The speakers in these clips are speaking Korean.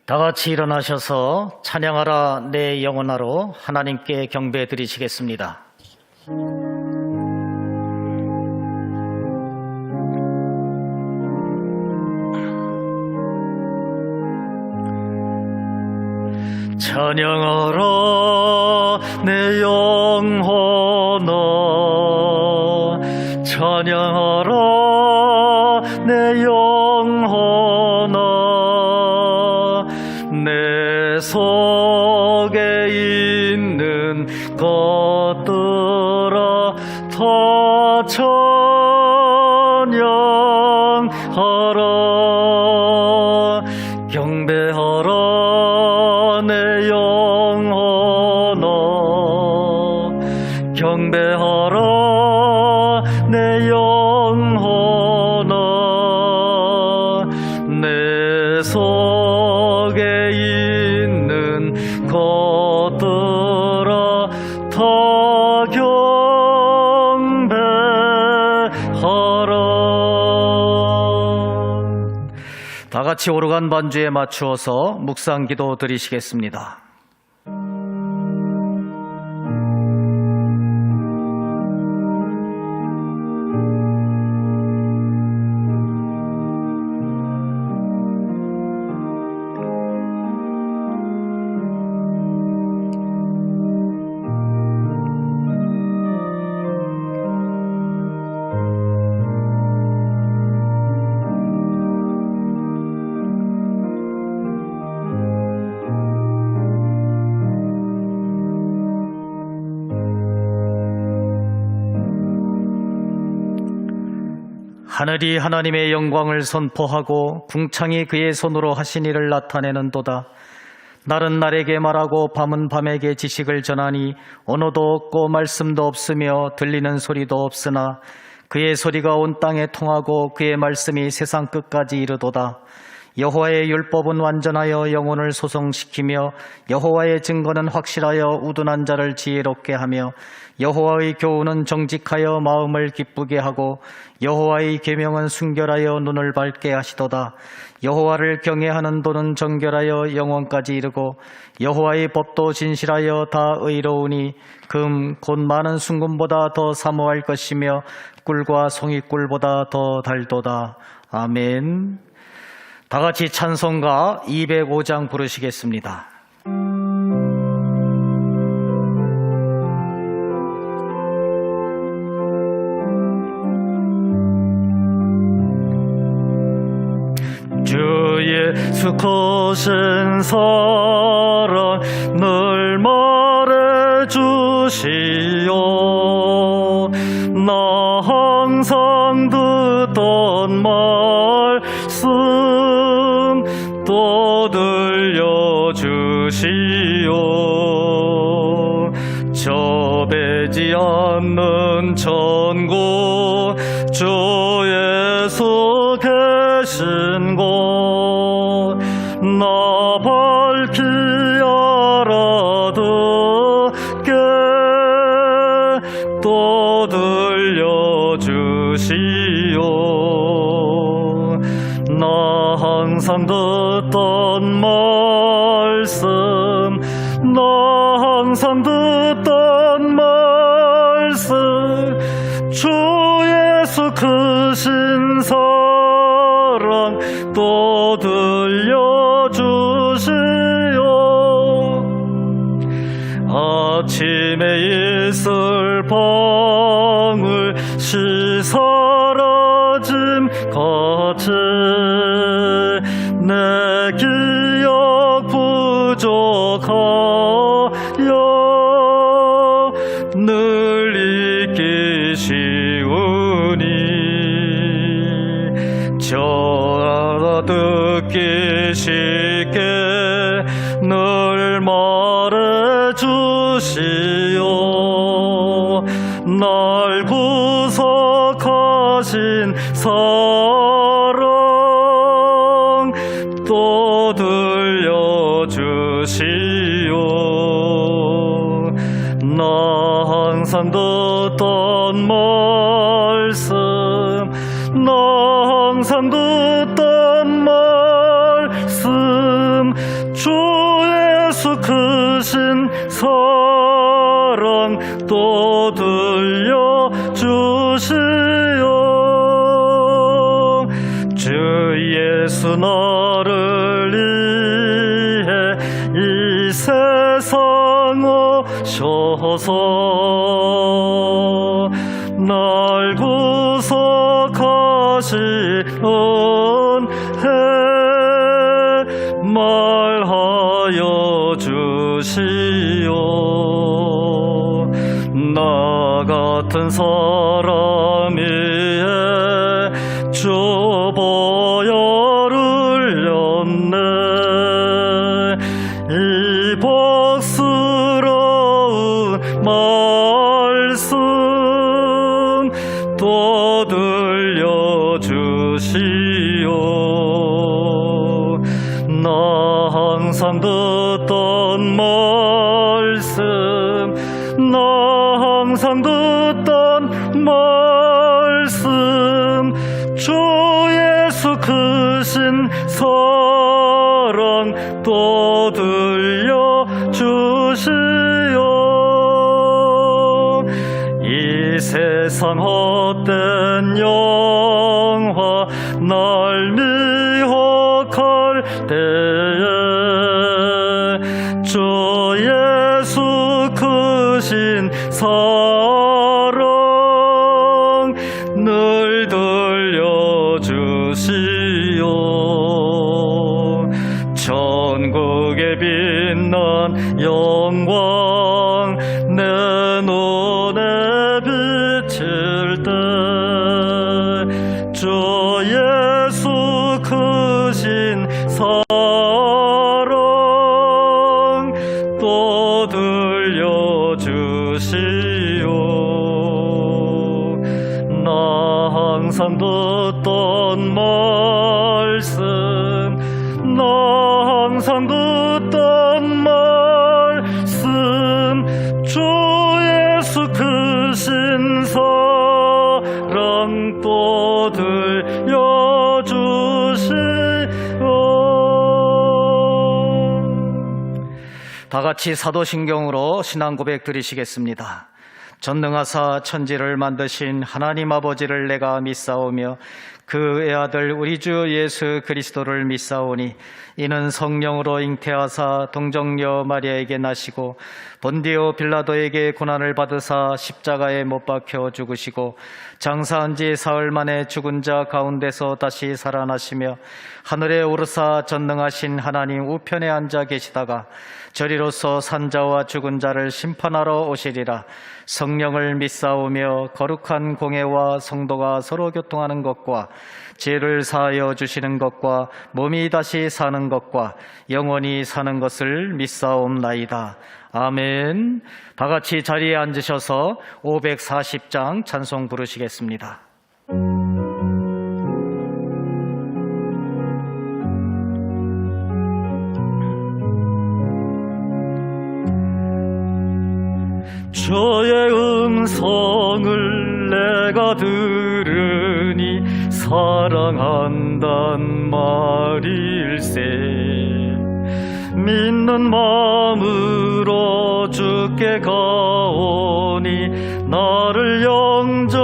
다 같이 일어나셔서 찬양하라 내 영혼아로 하나님께 경배 드리시겠습니다. 찬양하라 내 영혼아, 찬양하라 내 영혼아, 내 속에 있는 것들아 다 찬양하라. 경배하라 내 영혼아, 경배하라 내 영혼아, 내 속에 있는 것들아 다 경배하라. 다 같이 오르간 반주에 맞추어서 묵상기도 드리시겠습니다. 하늘이 하나님의 영광을 선포하고 궁창이 그의 손으로 하신 일을 나타내는도다. 날은 날에게 말하고 밤은 밤에게 지식을 전하니 언어도 없고 말씀도 없으며 들리는 소리도 없으나 그의 소리가 온 땅에 통하고 그의 말씀이 세상 끝까지 이르도다. 여호와의 율법은 완전하여 영혼을 소성시키며 여호와의 증거는 확실하여 우둔한 자를 지혜롭게 하며 여호와의 교훈은 정직하여 마음을 기쁘게 하고 여호와의 계명은 순결하여 눈을 밝게 하시도다. 여호와를 경외하는 도는 정결하여 영원까지 이르고 여호와의 법도 진실하여 다 의로우니 금 곧 많은 순금보다 더 사모할 것이며 꿀과 송이꿀보다 더 달도다. 아멘. 다 같이 찬송가 205장 부르시겠습니다. 주 예수 크신 사랑 늘 말해주시오. 나 항상 듣던 말씀 또 들려주시오. 저배지 않는 천국 주 예수 계신 곳 나 밝히 알아듣게 또 들려주시오. 나 항상 듣던 말씀, 나 항상 듣던 말씀, 주 예수 크신 사랑 또 들려주시오. 아침에 있을 방울 시사라짐 같이 내 기억 부족하여 늘 잊기 쉬우니 알아듣기 쉽게 늘 말해주시오. 날 구속하신 사랑 또 들려주시오. 나 항상 듣던 말씀, 나 항상 듣던 말씀 예수 크신 사랑 또 들려주시오. 주 예수 나를 위해 이 세상 오셔서 날 구속하시는 해 말하여 주시오. 나 같은 사람이 주 보혈 흘렸네. 이 복스러운 말씀 또 들려주시오. 나 항상 듣던 말씀, 나 항상 듣던 말씀, 주 예수 크신 사랑 또 들려주시오. 이 세상 헛된 영화 날 미혹할 때에 주 예수 크신 사랑 늘 들려주시오. 천국에 빛난 영광 내 눈에 비칠 때 주 예수 크신 사랑 또 들려주시오. 나 항상 듣던 말씀, 나 항상 듣던 말씀, 주 예수 크신 사랑 또 들려주시오. 다 같이 사도신경으로 신앙 고백 드리시겠습니다. 전능하사 천지를 만드신 하나님 아버지를 내가 믿사오며 그 애아들 우리 주 예수 그리스도를 믿사오니 이는 성령으로 잉태하사 동정녀 마리아에게 나시고 본디오 빌라도에게 고난을 받으사 십자가에 못 박혀 죽으시고 장사한 지 사흘 만에 죽은 자 가운데서 다시 살아나시며 하늘에 오르사 전능하신 하나님 우편에 앉아 계시다가 저리로서 산자와 죽은 자를 심판하러 오시리라. 성령을 믿사오며 거룩한 공회와 성도가 서로 교통하는 것과 죄를 사하여 주시는 것과 몸이 다시 사는 것과 영원히 사는 것을 믿사옵나이다. 아멘. 다 같이 자리에 앉으셔서 540장 찬송 부르시겠습니다. 주의 음성을 내가 들으니 사랑한단 말일세. 믿는 마음으로 주께 가오니 나를 영접하소서.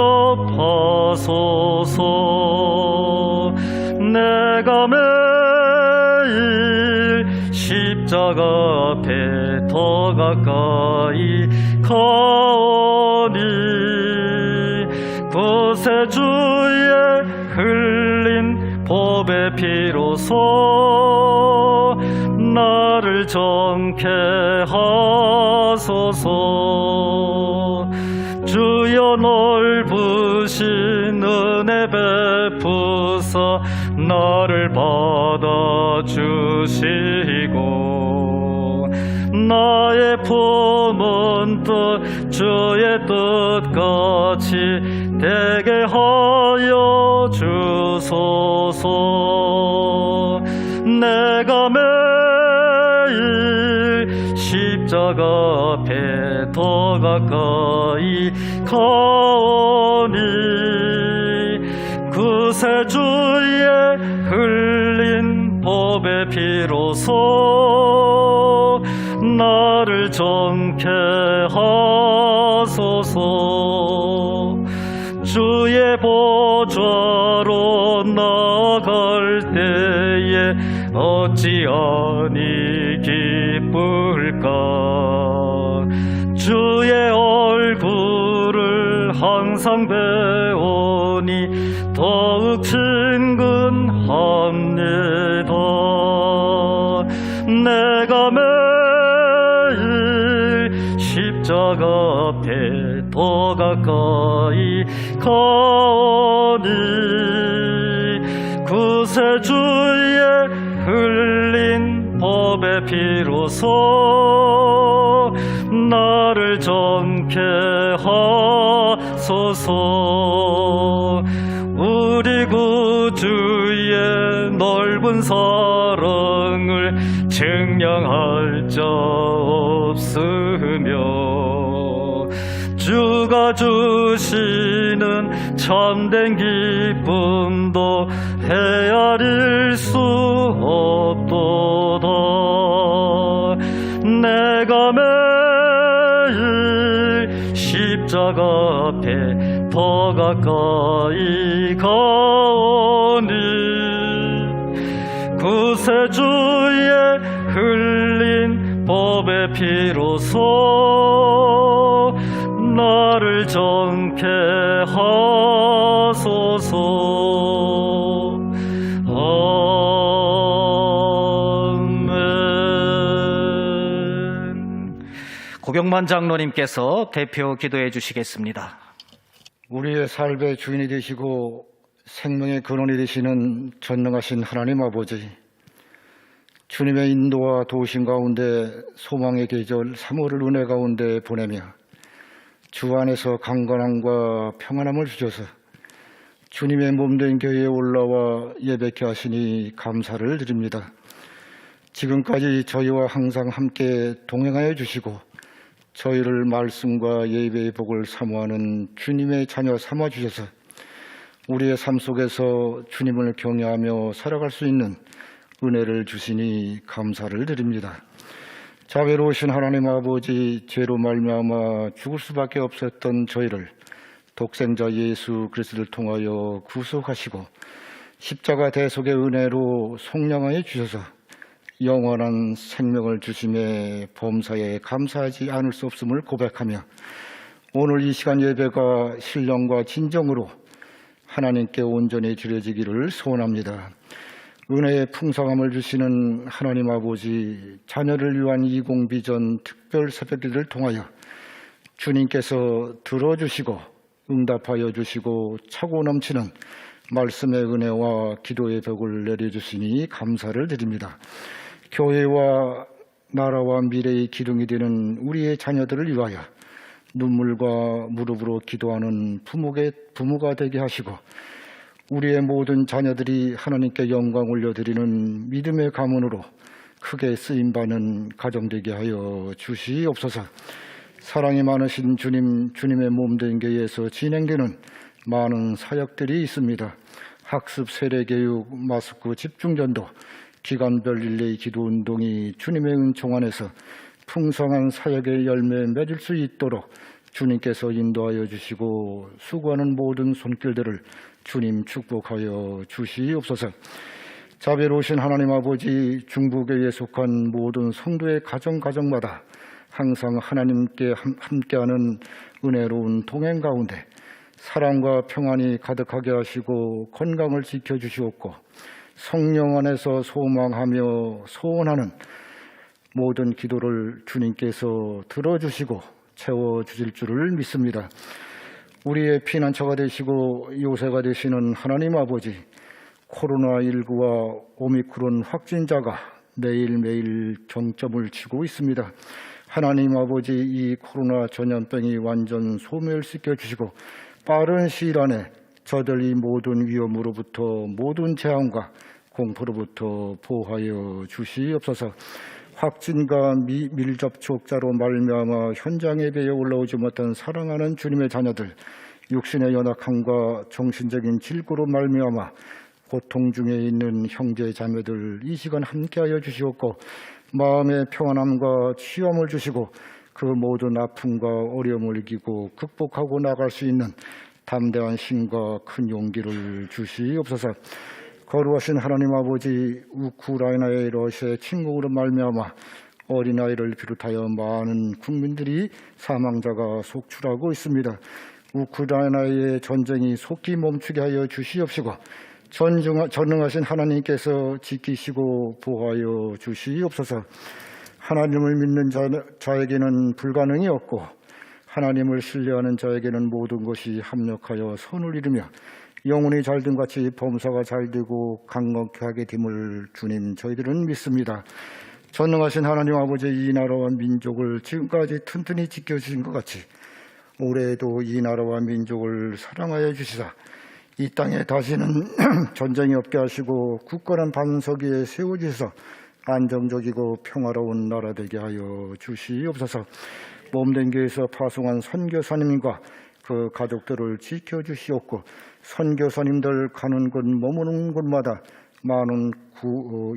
내가 매일 십자가 앞에 더 가까이 가오니 구세주의 흘린 보배 피로써 나를 정케 하소서. 주여 넓으신 은혜 베푸사 나를 받아주시고 나의 품은 뜻 주의 뜻같이 되게 하여 주소서. 내가 매일 십자가 앞에 더 가까이 가오니 구세주의 흘린 보배 피로써 나를 정케 하소서. 주의 보좌로 나갈 때에 어찌하니 기쁠까. 주의 얼굴을 항상 배우니 더욱 친근합니다. 내가 매일 십자가 앞에 더 가까이 가오니 구세주의 흘린 법의 피로서 나를 정케 하소서. 우리 구주의 넓은 사랑을 증량할 자 없으며 주가 주시는 참된 기쁨도 헤아릴 수 없도다. 내가 매일 십자가 앞에 더 가까이 가오니 구세주의 흘린 법의 피로서 나를 정케 하소서. 아멘. 고경만 장로님께서 대표 기도해 주시겠습니다. 우리의 삶의 주인이 되시고 생명의 근원이 되시는 전능하신 하나님 아버지, 주님의 인도와 도우심 가운데 소망의 계절 3월을 은혜 가운데 보내며 주 안에서 강건함과 평안함을 주셔서 주님의 몸된 교회에 올라와 예배케 하시니 감사를 드립니다. 지금까지 저희와 항상 함께 동행하여 주시고 저희를 말씀과 예배의 복을 사모하는 주님의 자녀 삼아 주셔서 우리의 삶 속에서 주님을 경외하며 살아갈 수 있는 은혜를 주시니 감사를 드립니다. 자비로우신 하나님 아버지, 죄로 말미암아 죽을 수밖에 없었던 저희를 독생자 예수 그리스도를 통하여 구속하시고 십자가 대속의 은혜로 속량하여 주셔서 영원한 생명을 주심에 범사에 감사하지 않을 수 없음을 고백하며 오늘 이 시간 예배가 신령과 진정으로 하나님께 온전히 드려지기를 소원합니다. 은혜의 풍성함을 주시는 하나님 아버지, 자녀를 위한 20 비전 특별 새벽기도를 통하여 주님께서 들어주시고 응답하여 주시고 차고 넘치는 말씀의 은혜와 기도의 벽을 내려주시니 감사를 드립니다. 교회와 나라와 미래의 기둥이 되는 우리의 자녀들을 위하여 눈물과 무릎으로 기도하는 부모가 되게 하시고 우리의 모든 자녀들이 하나님께 영광 올려드리는 믿음의 가문으로 크게 쓰임받는 가정 되게 하여 주시옵소서. 사랑이 많으신 주님의 몸된 교회에서 진행되는 많은 사역들이 있습니다. 학습, 세례교육, 마스크, 집중전도, 기간별 릴레이 기도운동이 주님의 은총 안에서 풍성한 사역의 열매 맺을 수 있도록 주님께서 인도하여 주시고 수고하는 모든 손길들을 주님 축복하여 주시옵소서. 자비로우신 하나님 아버지, 중부교회에 속한 모든 성도의 가정마다 항상 하나님께 함께하는 은혜로운 동행 가운데 사랑과 평안이 가득하게 하시고 건강을 지켜주시옵고 성령 안에서 소망하며 소원하는 모든 기도를 주님께서 들어주시고 채워주실 줄을 믿습니다. 우리의 피난처가 되시고 요새가 되시는 하나님 아버지, 코로나19와 오미크론 확진자가 매일매일 정점을 치고 있습니다. 하나님 아버지, 이 코로나 전염병이 완전 소멸시켜 주시고 빠른 시일 안에 저들 이 모든 위험으로부터 모든 재앙과 공포로부터 보호하여 주시옵소서. 확진과 밀접촉자로 말미암아 현장 예배에 올라오지 못한 사랑하는 주님의 자녀들, 육신의 연약함과 정신적인 질고로 말미암아 고통 중에 있는 형제 자매들 이 시간 함께하여 주시옵고 마음의 평안함과 취함을 주시고 그 모든 아픔과 어려움을 이기고 극복하고 나갈 수 있는 담대한 힘과 큰 용기를 주시옵소서. 거룩하신 하나님 아버지, 우크라이나의 러시아의 침공으로 말미암아 어린아이를 비롯하여 많은 국민들이 사망자가 속출하고 있습니다. 우크라이나의 전쟁이 속히 멈추게 하여 주시옵시고 전능하신 하나님께서 지키시고 보호하여 주시옵소서. 하나님을 믿는 자에게는 불가능이 없고 하나님을 신뢰하는 자에게는 모든 것이 합력하여 선을 이루며 영혼이 잘됨 같이 범사가 잘되고 강건케 하게 됨을 주님 저희들은 믿습니다. 전능하신 하나님 아버지, 이 나라와 민족을 지금까지 튼튼히 지켜주신 것 같이 올해에도 이 나라와 민족을 사랑하여 주시사 이 땅에 다시는 전쟁이 없게 하시고 굳건한 반석 위에 세워주셔서 안정적이고 평화로운 나라 되게 하여 주시옵소서. 몸된 교회에서 파송한 선교사님과 그 가족들을 지켜주시옵고 선교사님들 가는 곳 머무는 곳마다 많은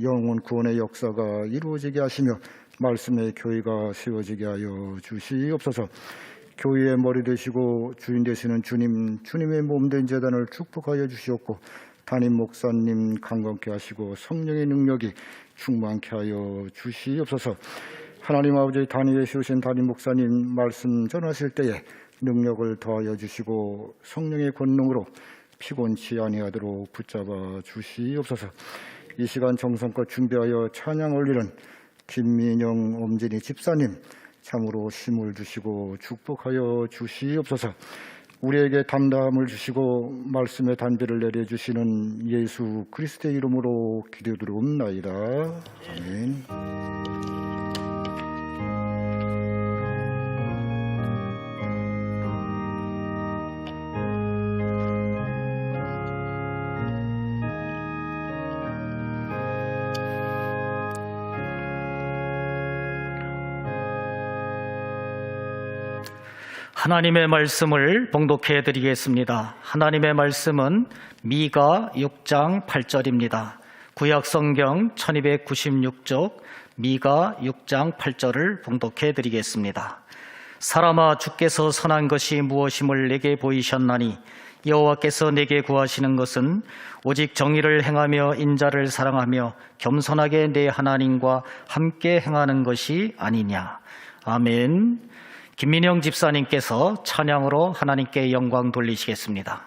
영혼 구원의 역사가 이루어지게 하시며 말씀의 교회가 세워지게 하여 주시옵소서. 교회의 머리 되시고 주인 되시는 주님의 몸된 제단을 축복하여 주시옵고 담임 목사님 강건케 하시고 성령의 능력이 충만케 하여 주시옵소서. 하나님 아버지, 단위에 세우신 담임 목사님 말씀 전하실 때에 능력을 더하여 주시고 성령의 권능으로 피곤치 아니하도록 붙잡아 주시옵소서. 이 시간 정성껏 준비하여 찬양 올리는 김민영 엄진이 집사님 참으로 힘을 주시고 축복하여 주시옵소서. 우리에게 담담을 주시고 말씀의 단비를 내려주시는 예수 그리스도의 이름으로 기도드리옵나이다. 아멘. 하나님의 말씀을 봉독해 드리겠습니다. 하나님의 말씀은 미가 6장 8절입니다. 구약 성경 1296쪽 미가 6장 8절을 봉독해 드리겠습니다. 사람아, 주께서 선한 것이 무엇임을 내게 보이셨나니 여호와께서 내게 구하시는 것은 오직 정의를 행하며 인자를 사랑하며 겸손하게 내 하나님과 함께 행하는 것이 아니냐. 아멘. 김민영 집사님께서 찬양으로 하나님께 영광 돌리시겠습니다.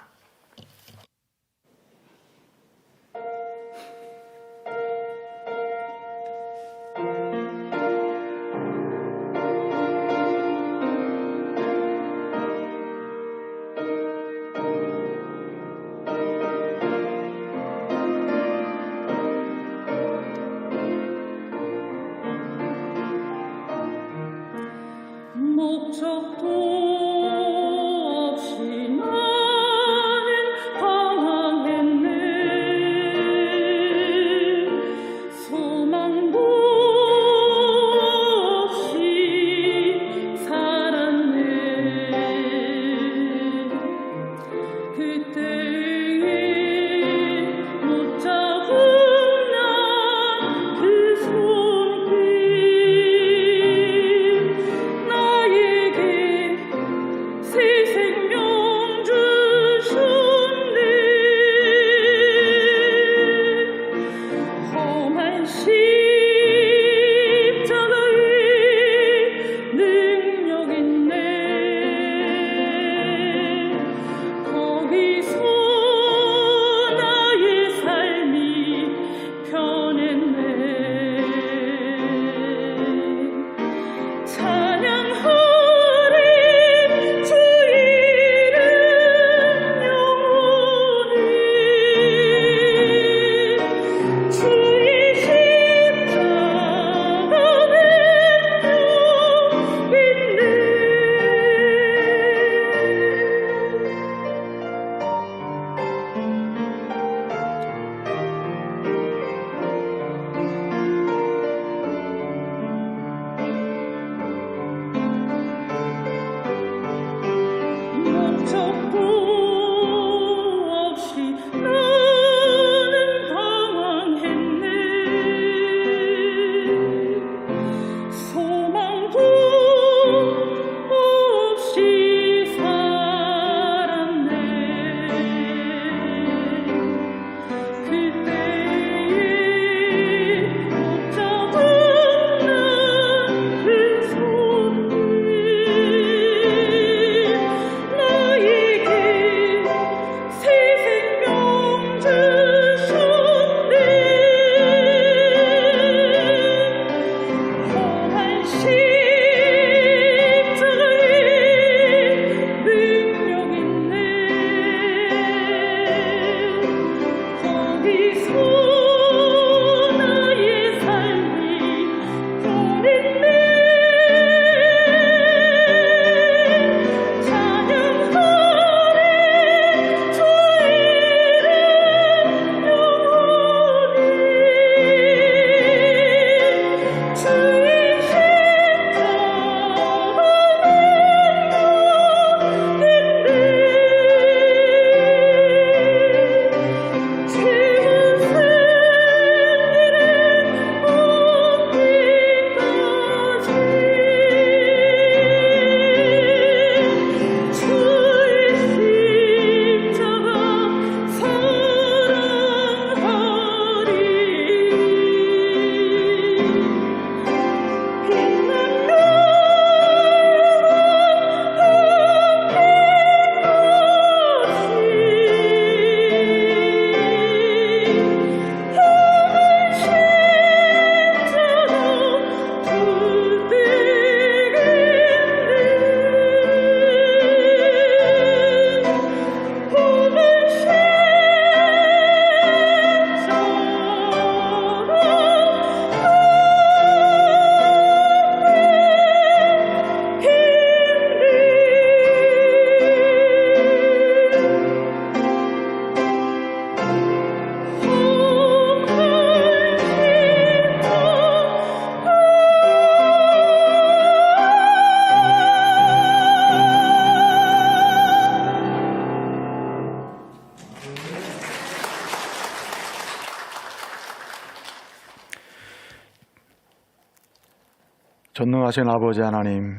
전능하신 아버지 하나님,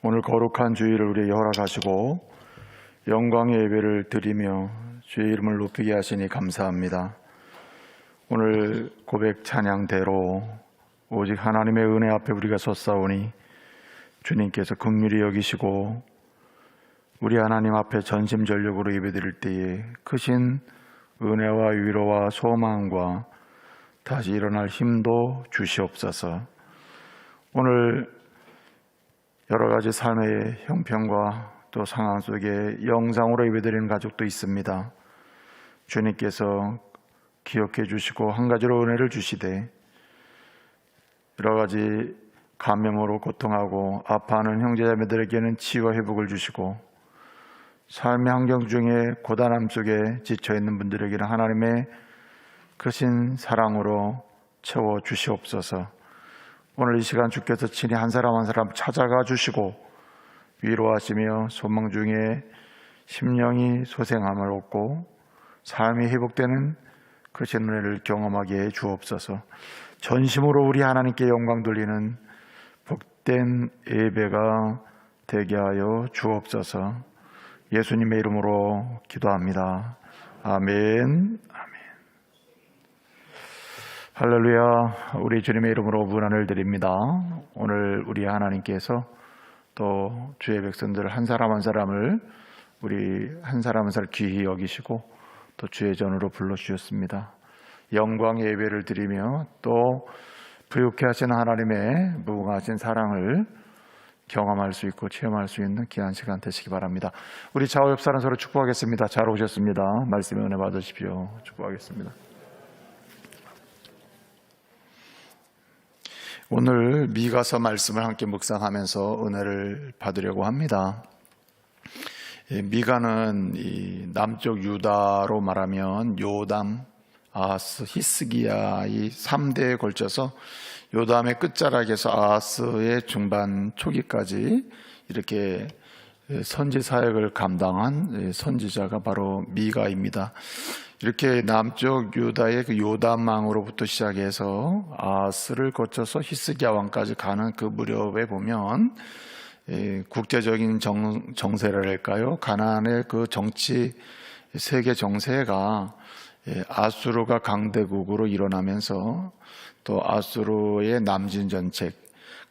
오늘 거룩한 주일을 우리에게 허락하시고 영광의 예배를 드리며 주의 이름을 높이게 하시니 감사합니다. 오늘 고백 찬양대로 오직 하나님의 은혜 앞에 우리가 섰사오니 주님께서 긍휼히 여기시고 우리 하나님 앞에 전심전력으로 예배드릴 때에 크신 은혜와 위로와 소망과 다시 일어날 힘도 주시옵소서. 오늘 여러 가지 삶의 형편과 또 상황 속에 영상으로 예배드리는 가족도 있습니다. 주님께서 기억해 주시고 한 가지로 은혜를 주시되 여러 가지 감염으로 고통하고 아파하는 형제자매들에게는 치유와 회복을 주시고 삶의 환경 중에 고단함 속에 지쳐있는 분들에게는 하나님의 크신 사랑으로 채워 주시옵소서. 오늘 이 시간 주께서 친히 한 사람 한 사람 찾아가 주시고 위로하시며 소망 중에 심령이 소생함을 얻고 삶이 회복되는 크신 은혜를 경험하게 해 주옵소서. 전심으로 우리 하나님께 영광 돌리는 복된 예배가 되게 하여 주옵소서. 예수님의 이름으로 기도합니다. 아멘. 할렐루야. 우리 주님의 이름으로 문안을 드립니다. 오늘 우리 하나님께서 또 주의 백성들 한 사람 한 사람을 우리 한 사람 한 사람 귀히 여기시고 또 주의 전으로 불러주셨습니다. 영광의 예배를 드리며 또 부유케 하신 하나님의 무궁하신 사랑을 경험할 수 있고 체험할 수 있는 귀한 시간 되시기 바랍니다. 우리 좌우 옆 사람 서로 축복하겠습니다. 잘 오셨습니다. 말씀의 은혜 받으십시오. 축복하겠습니다. 오늘 미가서 말씀을 함께 묵상하면서 은혜를 받으려고 합니다. 미가는 이 남쪽 유다로 말하면 요담, 아하스, 히스기야 이 3대에 걸쳐서 요담의 끝자락에서 아하스의 중반 초기까지 이렇게 선지 사역을 감당한 선지자가 바로 미가입니다. 이렇게 남쪽 유다의 그 요담 왕으로부터 시작해서 아하스를 거쳐서 히스기야 왕까지 가는 그 무렵에 보면 국제적인 정세랄까요? 가나안의 그 정치 세계 정세가 아수르가 강대국으로 일어나면서 또 아수르의 남진 전책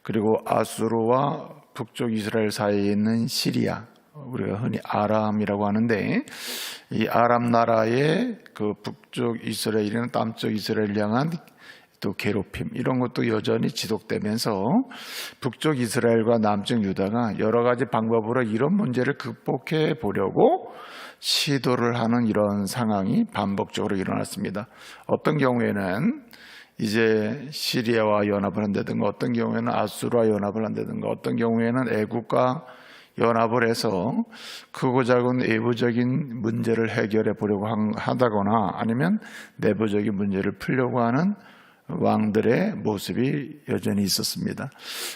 그리고 아수르와 북쪽 이스라엘 사이에 있는 시리아 우리가 흔히 아람이라고 하는데 이 아람 나라의 그 북쪽 이스라엘이나 남쪽 이스라엘 향한 또 괴롭힘 이런 것도 여전히 지속되면서 북쪽 이스라엘과 남쪽 유다가 여러 가지 방법으로 이런 문제를 극복해 보려고 시도를 하는 이런 상황이 반복적으로 일어났습니다. 어떤 경우에는 이제 시리아와 연합을 한다든가 어떤 경우에는 아수르와 연합을 한다든가 어떤 경우에는 애국과 연합을 해서 크고 작은 외부적인 문제를 해결해 보려고 하다거나 아니면 내부적인 문제를 풀려고 하는 왕들의 모습이 여전히 있었습니다.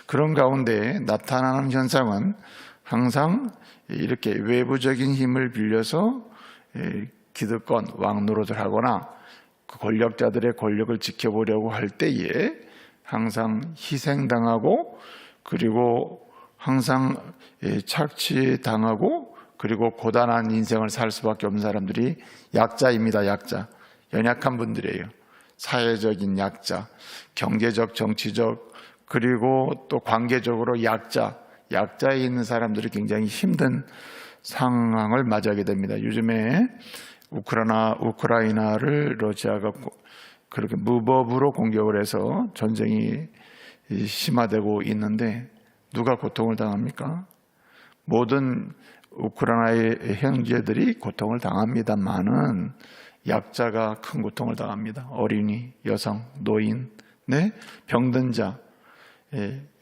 그런 가운데 나타나는 현상은 항상 이렇게 외부적인 힘을 빌려서 기득권, 왕 노릇을 하거나 그 권력자들의 권력을 지켜보려고 할 때에 항상 희생당하고 그리고 항상 착취당하고 그리고 고단한 인생을 살 수밖에 없는 사람들이 약자입니다. 약자. 연약한 분들이에요. 사회적인 약자, 경제적, 정치적 그리고 또 관계적으로 약자에 있는 사람들이 굉장히 힘든 상황을 맞이하게 됩니다. 요즘에 우크라이나를 러시아가 그렇게 무법으로 공격을 해서 전쟁이 심화되고 있는데 누가 고통을 당합니까? 모든 우크라이나의 형제들이 고통을 당합니다만은 약자가 큰 고통을 당합니다. 어린이, 여성, 노인, 병든 자,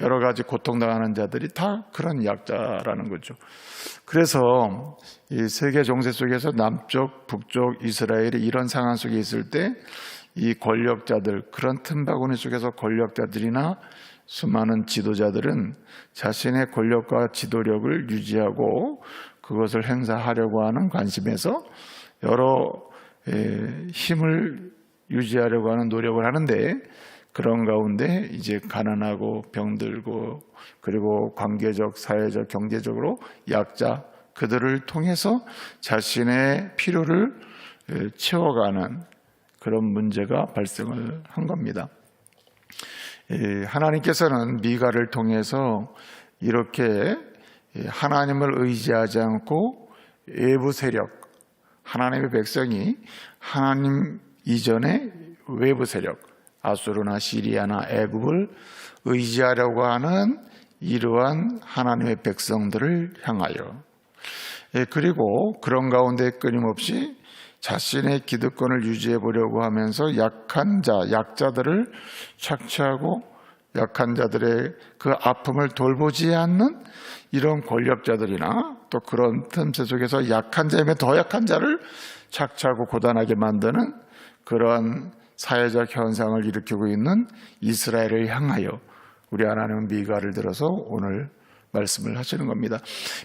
여러 가지 고통당하는 자들이 다 그런 약자라는 거죠. 그래서 이 세계 정세 속에서 남쪽, 북쪽 이스라엘이 이런 상황 속에 있을 때 이 권력자들, 그런 틈바구니 속에서 권력자들이나 수많은 지도자들은 자신의 권력과 지도력을 유지하고 그것을 행사하려고 하는 관심에서 여러 힘을 유지하려고 하는 노력을 하는데 그런 가운데 이제 가난하고 병들고 그리고 관계적, 사회적, 경제적으로 약자 그들을 통해서 자신의 필요를 채워가는 그런 문제가 발생을 한 겁니다. 하나님께서는 미가를 통해서 이렇게 하나님을 의지하지 않고 외부 세력, 하나님의 백성이 하나님 이전의 외부 세력, 아수르나 시리아나 애굽을 의지하려고 하는 이러한 하나님의 백성들을 향하여 그리고 그런 가운데 끊임없이 자신의 기득권을 유지해 보려고 하면서 약한 자, 약자들을 착취하고 약한 자들의 그 아픔을 돌보지 않는 이런 권력자들이나 또 그런 틈새 속에서 약한 자이면 더 약한 자를 착취하고 고단하게 만드는 그러한 사회적 현상을 일으키고 있는 이스라엘을 향하여 우리 하나님은 미가를 들어서 오늘 말씀을 하시는 겁니다.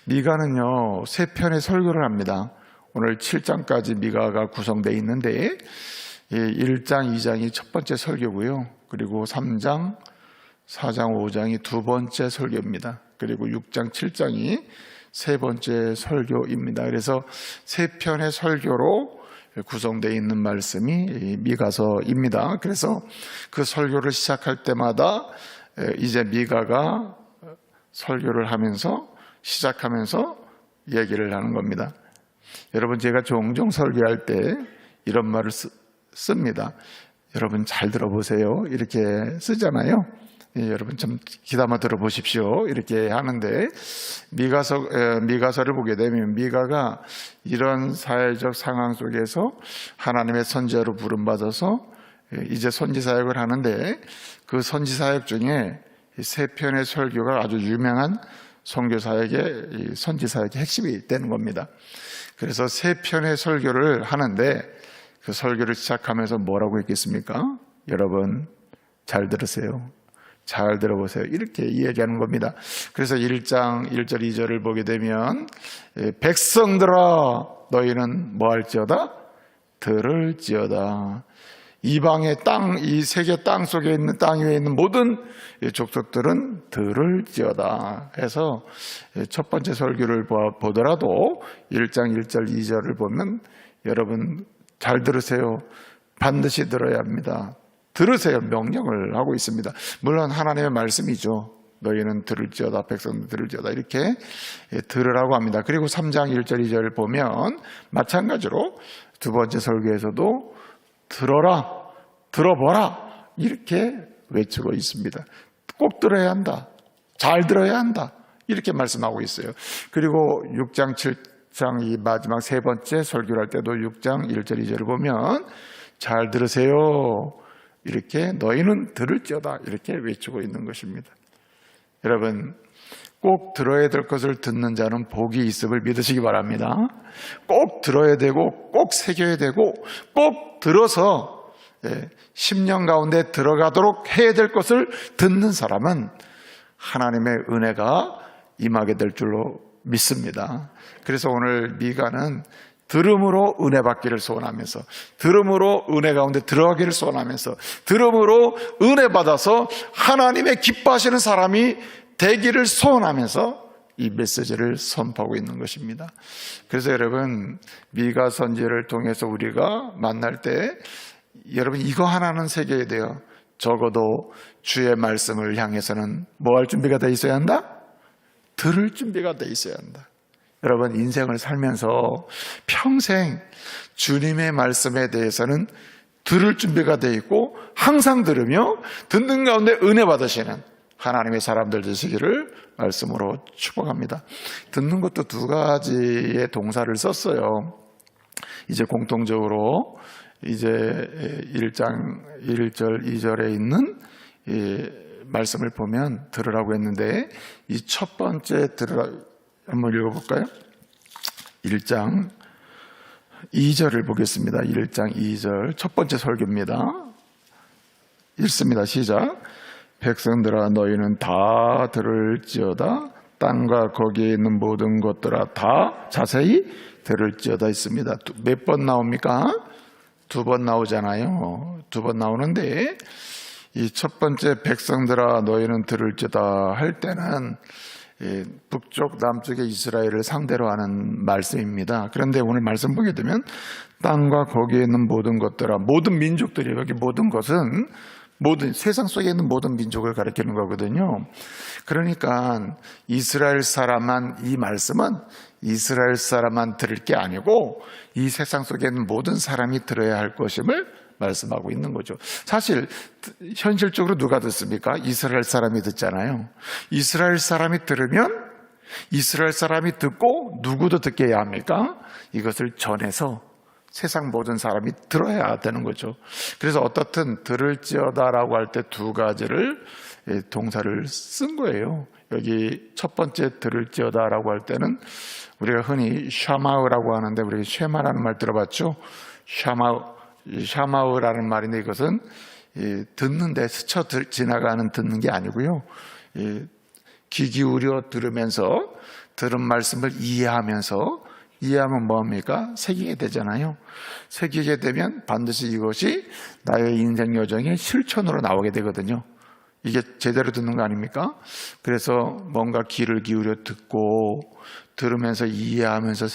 미가는요 3편의 설교를 합니다. 오늘 7장까지 미가가 구성되어 있는데 1장, 2장이 첫 번째 설교고요. 그리고 3장, 4장, 5장이 두 번째 설교입니다. 그리고 6장, 7장이 세 번째 설교입니다. 그래서 3편의 설교로 구성되어 있는 말씀이 미가서입니다. 그래서 그 설교를 시작할 때마다 이제 미가가 설교를 하면서 시작하면서 얘기를 하는 겁니다. 여러분 제가 종종 설교할 때 이런 말을 씁니다. 여러분 잘 들어보세요. 이렇게 쓰잖아요. 여러분 좀 귀담아 들어보십시오. 이렇게 하는데 미가서를 보게 되면 미가가 이런 사회적 상황 속에서 하나님의 선지자로 부름받아서 이제 선지사역을 하는데 그 선지사역 중에 3편의 설교가 아주 유명한 선교사역의 선지사역의 핵심이 되는 겁니다. 그래서 3편의 설교를 하는데 그 설교를 시작하면서 뭐라고 했겠습니까? 여러분 잘 들으세요. 잘 들어보세요. 이렇게 이야기하는 겁니다. 그래서 1장 1절 2절을 보게 되면 백성들아 너희는 뭐 할지어다? 들을지어다. 이방의 땅, 이 세계 땅 속에 있는 땅 위에 있는 모든 족속들은 들을지어다 해서 첫 번째 설교를 보더라도 1장 1절 2절을 보면 여러분 잘 들으세요. 반드시 들어야 합니다. 들으세요. 명령을 하고 있습니다. 물론 하나님의 말씀이죠. 너희는 들을지어다, 백성들 들을지어다 이렇게 들으라고 합니다. 그리고 3장 1절 2절을 보면 마찬가지로 두 번째 설교에서도 들어라, 들어보라 이렇게 외치고 있습니다. 꼭 들어야 한다. 잘 들어야 한다. 이렇게 말씀하고 있어요. 그리고 6장 7장 이 마지막 세 번째 설교를 할 때도 6장 1절 2절을 보면 잘 들으세요. 이렇게 너희는 들을지어다 이렇게 외치고 있는 것입니다. 여러분 꼭 들어야 될 것을 듣는 자는 복이 있음을 믿으시기 바랍니다. 꼭 들어야 되고 꼭 새겨야 되고 꼭 들어서 심령 가운데 들어가도록 해야 될 것을 듣는 사람은 하나님의 은혜가 임하게 될 줄로 믿습니다. 그래서 오늘 미가는 들음으로 은혜 받기를 소원하면서 들음으로 은혜 가운데 들어가기를 소원하면서 들음으로 은혜 받아서 하나님의 기뻐하시는 사람이 되기를 소원하면서 이 메시지를 선포하고 있는 것입니다. 그래서 여러분 미가 선지를 통해서 우리가 만날 때 여러분 이거 하나는 새겨야 돼요. 적어도 주의 말씀을 향해서는 뭐 할 준비가 돼 있어야 한다? 들을 준비가 돼 있어야 한다. 여러분 인생을 살면서 평생 주님의 말씀에 대해서는 들을 준비가 돼 있고 항상 들으며 듣는 가운데 은혜 받으시는 하나님의 사람들 되시기를 말씀으로 축복합니다. 듣는 것도 두 가지의 동사를 썼어요. 이제 공통적으로 이제 1장 1절 2절에 있는 이 말씀을 보면 들으라고 했는데 이 첫 번째 들으라 한번 읽어볼까요? 1장 2절을 보겠습니다. 1장 2절 첫 번째 설교입니다. 읽습니다. 시작. 백성들아 너희는 다 들을지어다. 땅과 거기에 있는 모든 것들아 다 자세히 들을지어다 있습니다. 몇 번 나옵니까? 두 번 나오잖아요. 두 번 나오는데 이 첫 번째 백성들아 너희는 들을지어다 할 때는 북쪽 남쪽의 이스라엘을 상대로 하는 말씀입니다. 그런데 오늘 말씀 보게 되면 땅과 거기에 있는 모든 것들아, 모든 민족들이, 여기 모든 것은 모든 세상 속에 있는 모든 민족을 가리키는 거거든요. 그러니까 이스라엘 사람만, 이 말씀은 이스라엘 사람만 들을 게 아니고 이 세상 속에 있는 모든 사람이 들어야 할 것임을 말씀하고 있는 거죠. 사실 현실적으로 누가 듣습니까? 이스라엘 사람이 듣잖아요. 이스라엘 사람이 들으면 이스라엘 사람이 듣고 누구도 듣게 해야 합니까? 이것을 전해서 세상 모든 사람이 들어야 되는 거죠. 그래서 어떻든 들을지어다라고 할 때 두 가지를 동사를 쓴 거예요. 여기 첫 번째 들을지어다라고 할 때는 우리가 흔히 샤마우라고 하는데, 우리가 쉐마라는 말 들어봤죠? 샤마우라는 말인데, 이것은 듣는데 스쳐 지나가는 듣는 게 아니고요, 귀 기울여 들으면서 들은 말씀을 이해하면 뭐합니까? 새기게 되잖아요. 새기게 되면 반드시 이것이 나의 인생 여정의 실천으로 나오게 되거든요. 이게 제대로 듣는 거 아닙니까? 그래서 뭔가 귀를 기울여 듣고 들으면서 이해하면서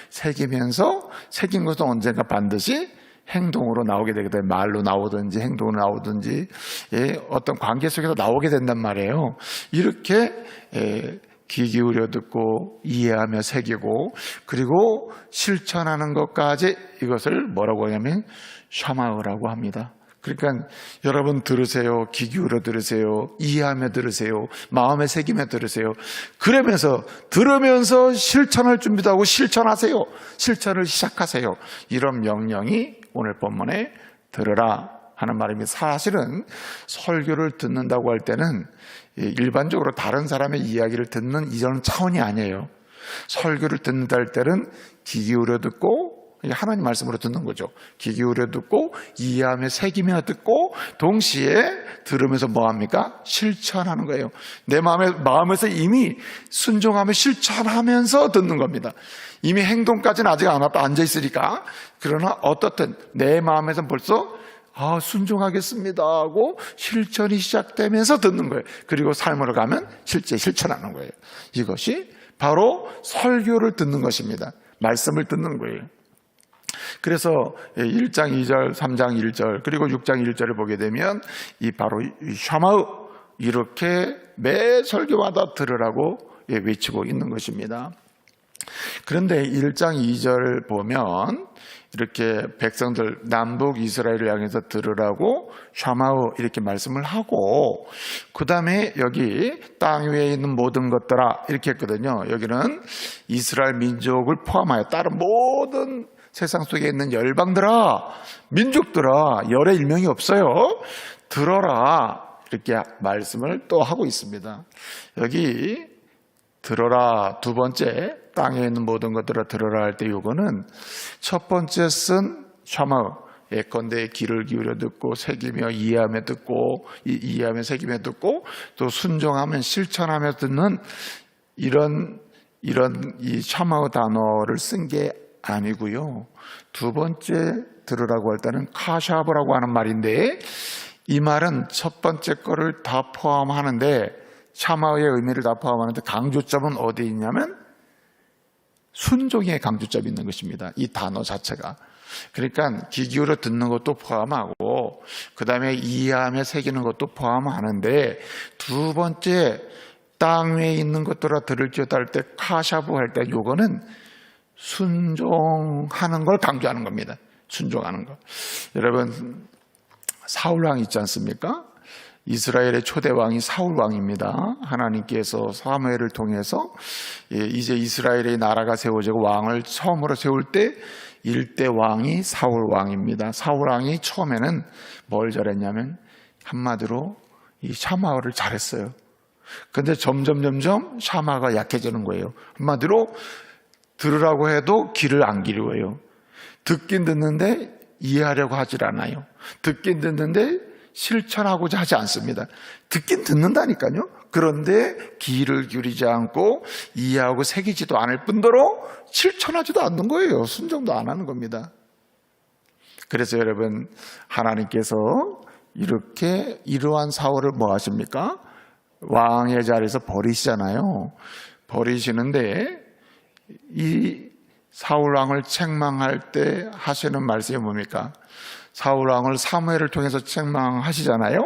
새기면서 새긴 것은 언젠가 반드시 행동으로 나오게 되게 돼요. 말로 나오든지 행동으로 나오든지 어떤 관계 속에서 나오게 된단 말이에요. 이렇게 귀 기울여 듣고 이해하며 새기고 그리고 실천하는 것까지, 이것을 뭐라고 하냐면 샤마우라고 합니다. 그러니까 여러분 들으세요. 귀 기울여 들으세요. 이해하며 들으세요. 마음에 새기며 들으세요. 그러면서 들으면서 실천할 준비도 하고 실천하세요. 실천을 시작하세요. 이런 명령이 오늘 본문에 들으라 하는 말입니다. 사실은 설교를 듣는다고 할 때는 일반적으로 다른 사람의 이야기를 듣는 이런 차원이 아니에요. 설교를 듣는다 할 때는 귀 기울여 듣고 하나님 말씀으로 듣는 거죠. 귀 기울여 듣고 이해하며 새기며 듣고 동시에 들으면서 뭐합니까? 실천하는 거예요. 내 마음에서 이미 순종하며 실천하면서 듣는 겁니다. 이미 행동까지는 아직 안 앉아있으니까. 그러나 어떻든 내 마음에서 벌써 순종하겠습니다 하고 실천이 시작되면서 듣는 거예요. 그리고 삶으로 가면 실제 실천하는 거예요. 이것이 바로 설교를 듣는 것입니다. 말씀을 듣는 거예요. 그래서 1장 2절, 3장 1절, 그리고 6장 1절을 보게 되면 바로 샤마우, 이렇게 매 설교마다 들으라고 외치고 있는 것입니다. 그런데 1장 2절 보면 이렇게 백성들 남북 이스라엘을 향해서 들으라고 샤마우 이렇게 말씀을 하고, 그 다음에 여기 땅 위에 있는 모든 것들아 이렇게 했거든요. 여기는 이스라엘 민족을 포함하여 다른 모든 세상 속에 있는 열방들아, 민족들아, 열의 일명이 없어요. 들어라 이렇게 말씀을 또 하고 있습니다. 여기 들어라, 두 번째 땅에 있는 모든 것들아 들어라 할 때 요거는 첫 번째 쓴 샤마우, 예컨대 귀를 기울여 듣고 새기며 이해하며 듣고 이해하며 새기며 듣고 또 순종하면 실천하며 듣는 이런 이 샤마우 단어를 쓴 게 아니고요. 두 번째 들으라고 할 때는 카샤브라고 하는 말인데, 이 말은 첫 번째 거를 다 포함하는데, 샤마우의 의미를 다 포함하는데 강조점은 어디 있냐면 순종의 강조점이 있는 것입니다. 이 단어 자체가. 그러니까 귀 기울여 듣는 것도 포함하고 그 다음에 이해하며 새기는 것도 포함하는데, 두 번째 땅 위에 있는 것들아 들을지어다 할 때 카샤브 할 때 요거는 순종하는 걸 강조하는 겁니다. 순종하는 거. 여러분, 사울왕 있지 않습니까? 이스라엘의 초대 왕이 사울왕입니다. 하나님께서 사무엘을 통해서 이제 이스라엘의 나라가 세워지고 왕을 처음으로 세울 때 1대 왕이 사울왕입니다. 사울왕이 처음에는 뭘 잘했냐면 한마디로 이 샤마우를 잘했어요. 근데 점점 샤마가 약해지는 거예요. 한마디로 들으라고 해도 귀를 안 기울여요. 듣긴 듣는데 이해하려고 하질 않아요. 듣긴 듣는데 실천하고자 하지 않습니다. 듣긴 듣는다니까요. 그런데 귀를 기울이지 않고 이해하고 새기지도 않을 뿐더러 실천하지도 않는 거예요. 순종도 안 하는 겁니다. 그래서 여러분, 하나님께서 이렇게 이러한 사울을 뭐 하십니까? 왕의 자리에서 버리시잖아요. 버리시는데 이 사울 왕을 책망할 때 하시는 말씀이 뭡니까? 사울 왕을 사무엘을 통해서 책망하시잖아요.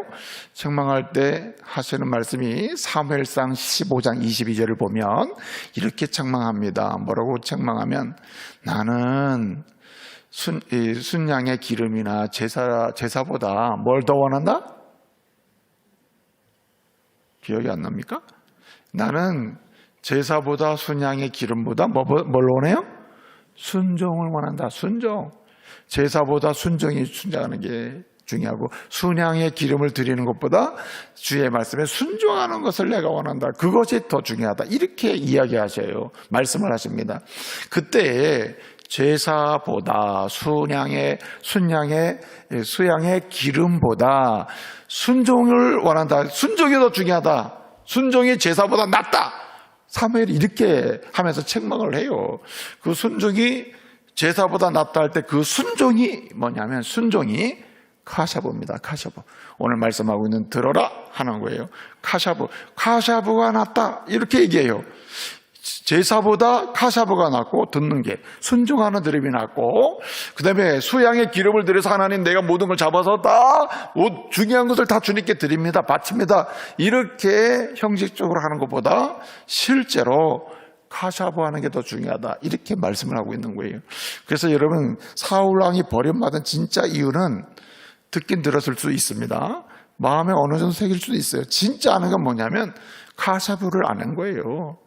책망할 때 하시는 말씀이 사무엘상 15장 22절을 보면 이렇게 책망합니다. 뭐라고 책망하면 나는 순양의 기름이나 제사보다 뭘 더 원한다? 기억이 안 납니까? 나는 제사보다 순양의 기름보다 뭘 원해요? 순종을 원한다. 순종. 제사보다 순종하는 게 중요하고 순양의 기름을 드리는 것보다 주의 말씀에 순종하는 것을 내가 원한다. 그것이 더 중요하다. 이렇게 이야기하셔요. 말씀을 하십니다. 그때 제사보다 수양의 기름보다 순종을 원한다. 순종이 더 중요하다. 순종이 제사보다 낫다. 사무엘이 이렇게 하면서 책망을 해요. 그 순종이 제사보다 낫다 할 때 그 순종이 뭐냐면 순종이 카샤브입니다. 카샤브. 오늘 말씀하고 있는 들어라 하는 거예요. 카샤브가 낫다 이렇게 얘기해요. 제사보다 카샤브가 낫고 듣는 게 순종하는 드림이 낫고 그 다음에 수양의 기름을 들여서 하나님 내가 모든 걸 잡아서 다 중요한 것을 다 주님께 드립니다. 바칩니다. 이렇게 형식적으로 하는 것보다 실제로 카샤브 하는 게 더 중요하다. 이렇게 말씀을 하고 있는 거예요. 그래서 여러분 사울 왕이 버림받은 진짜 이유는 듣긴 들었을 수 있습니다. 마음에 어느 정도 새길 수도 있어요. 진짜 아는 건 뭐냐면 카샤브를 아는 거예요.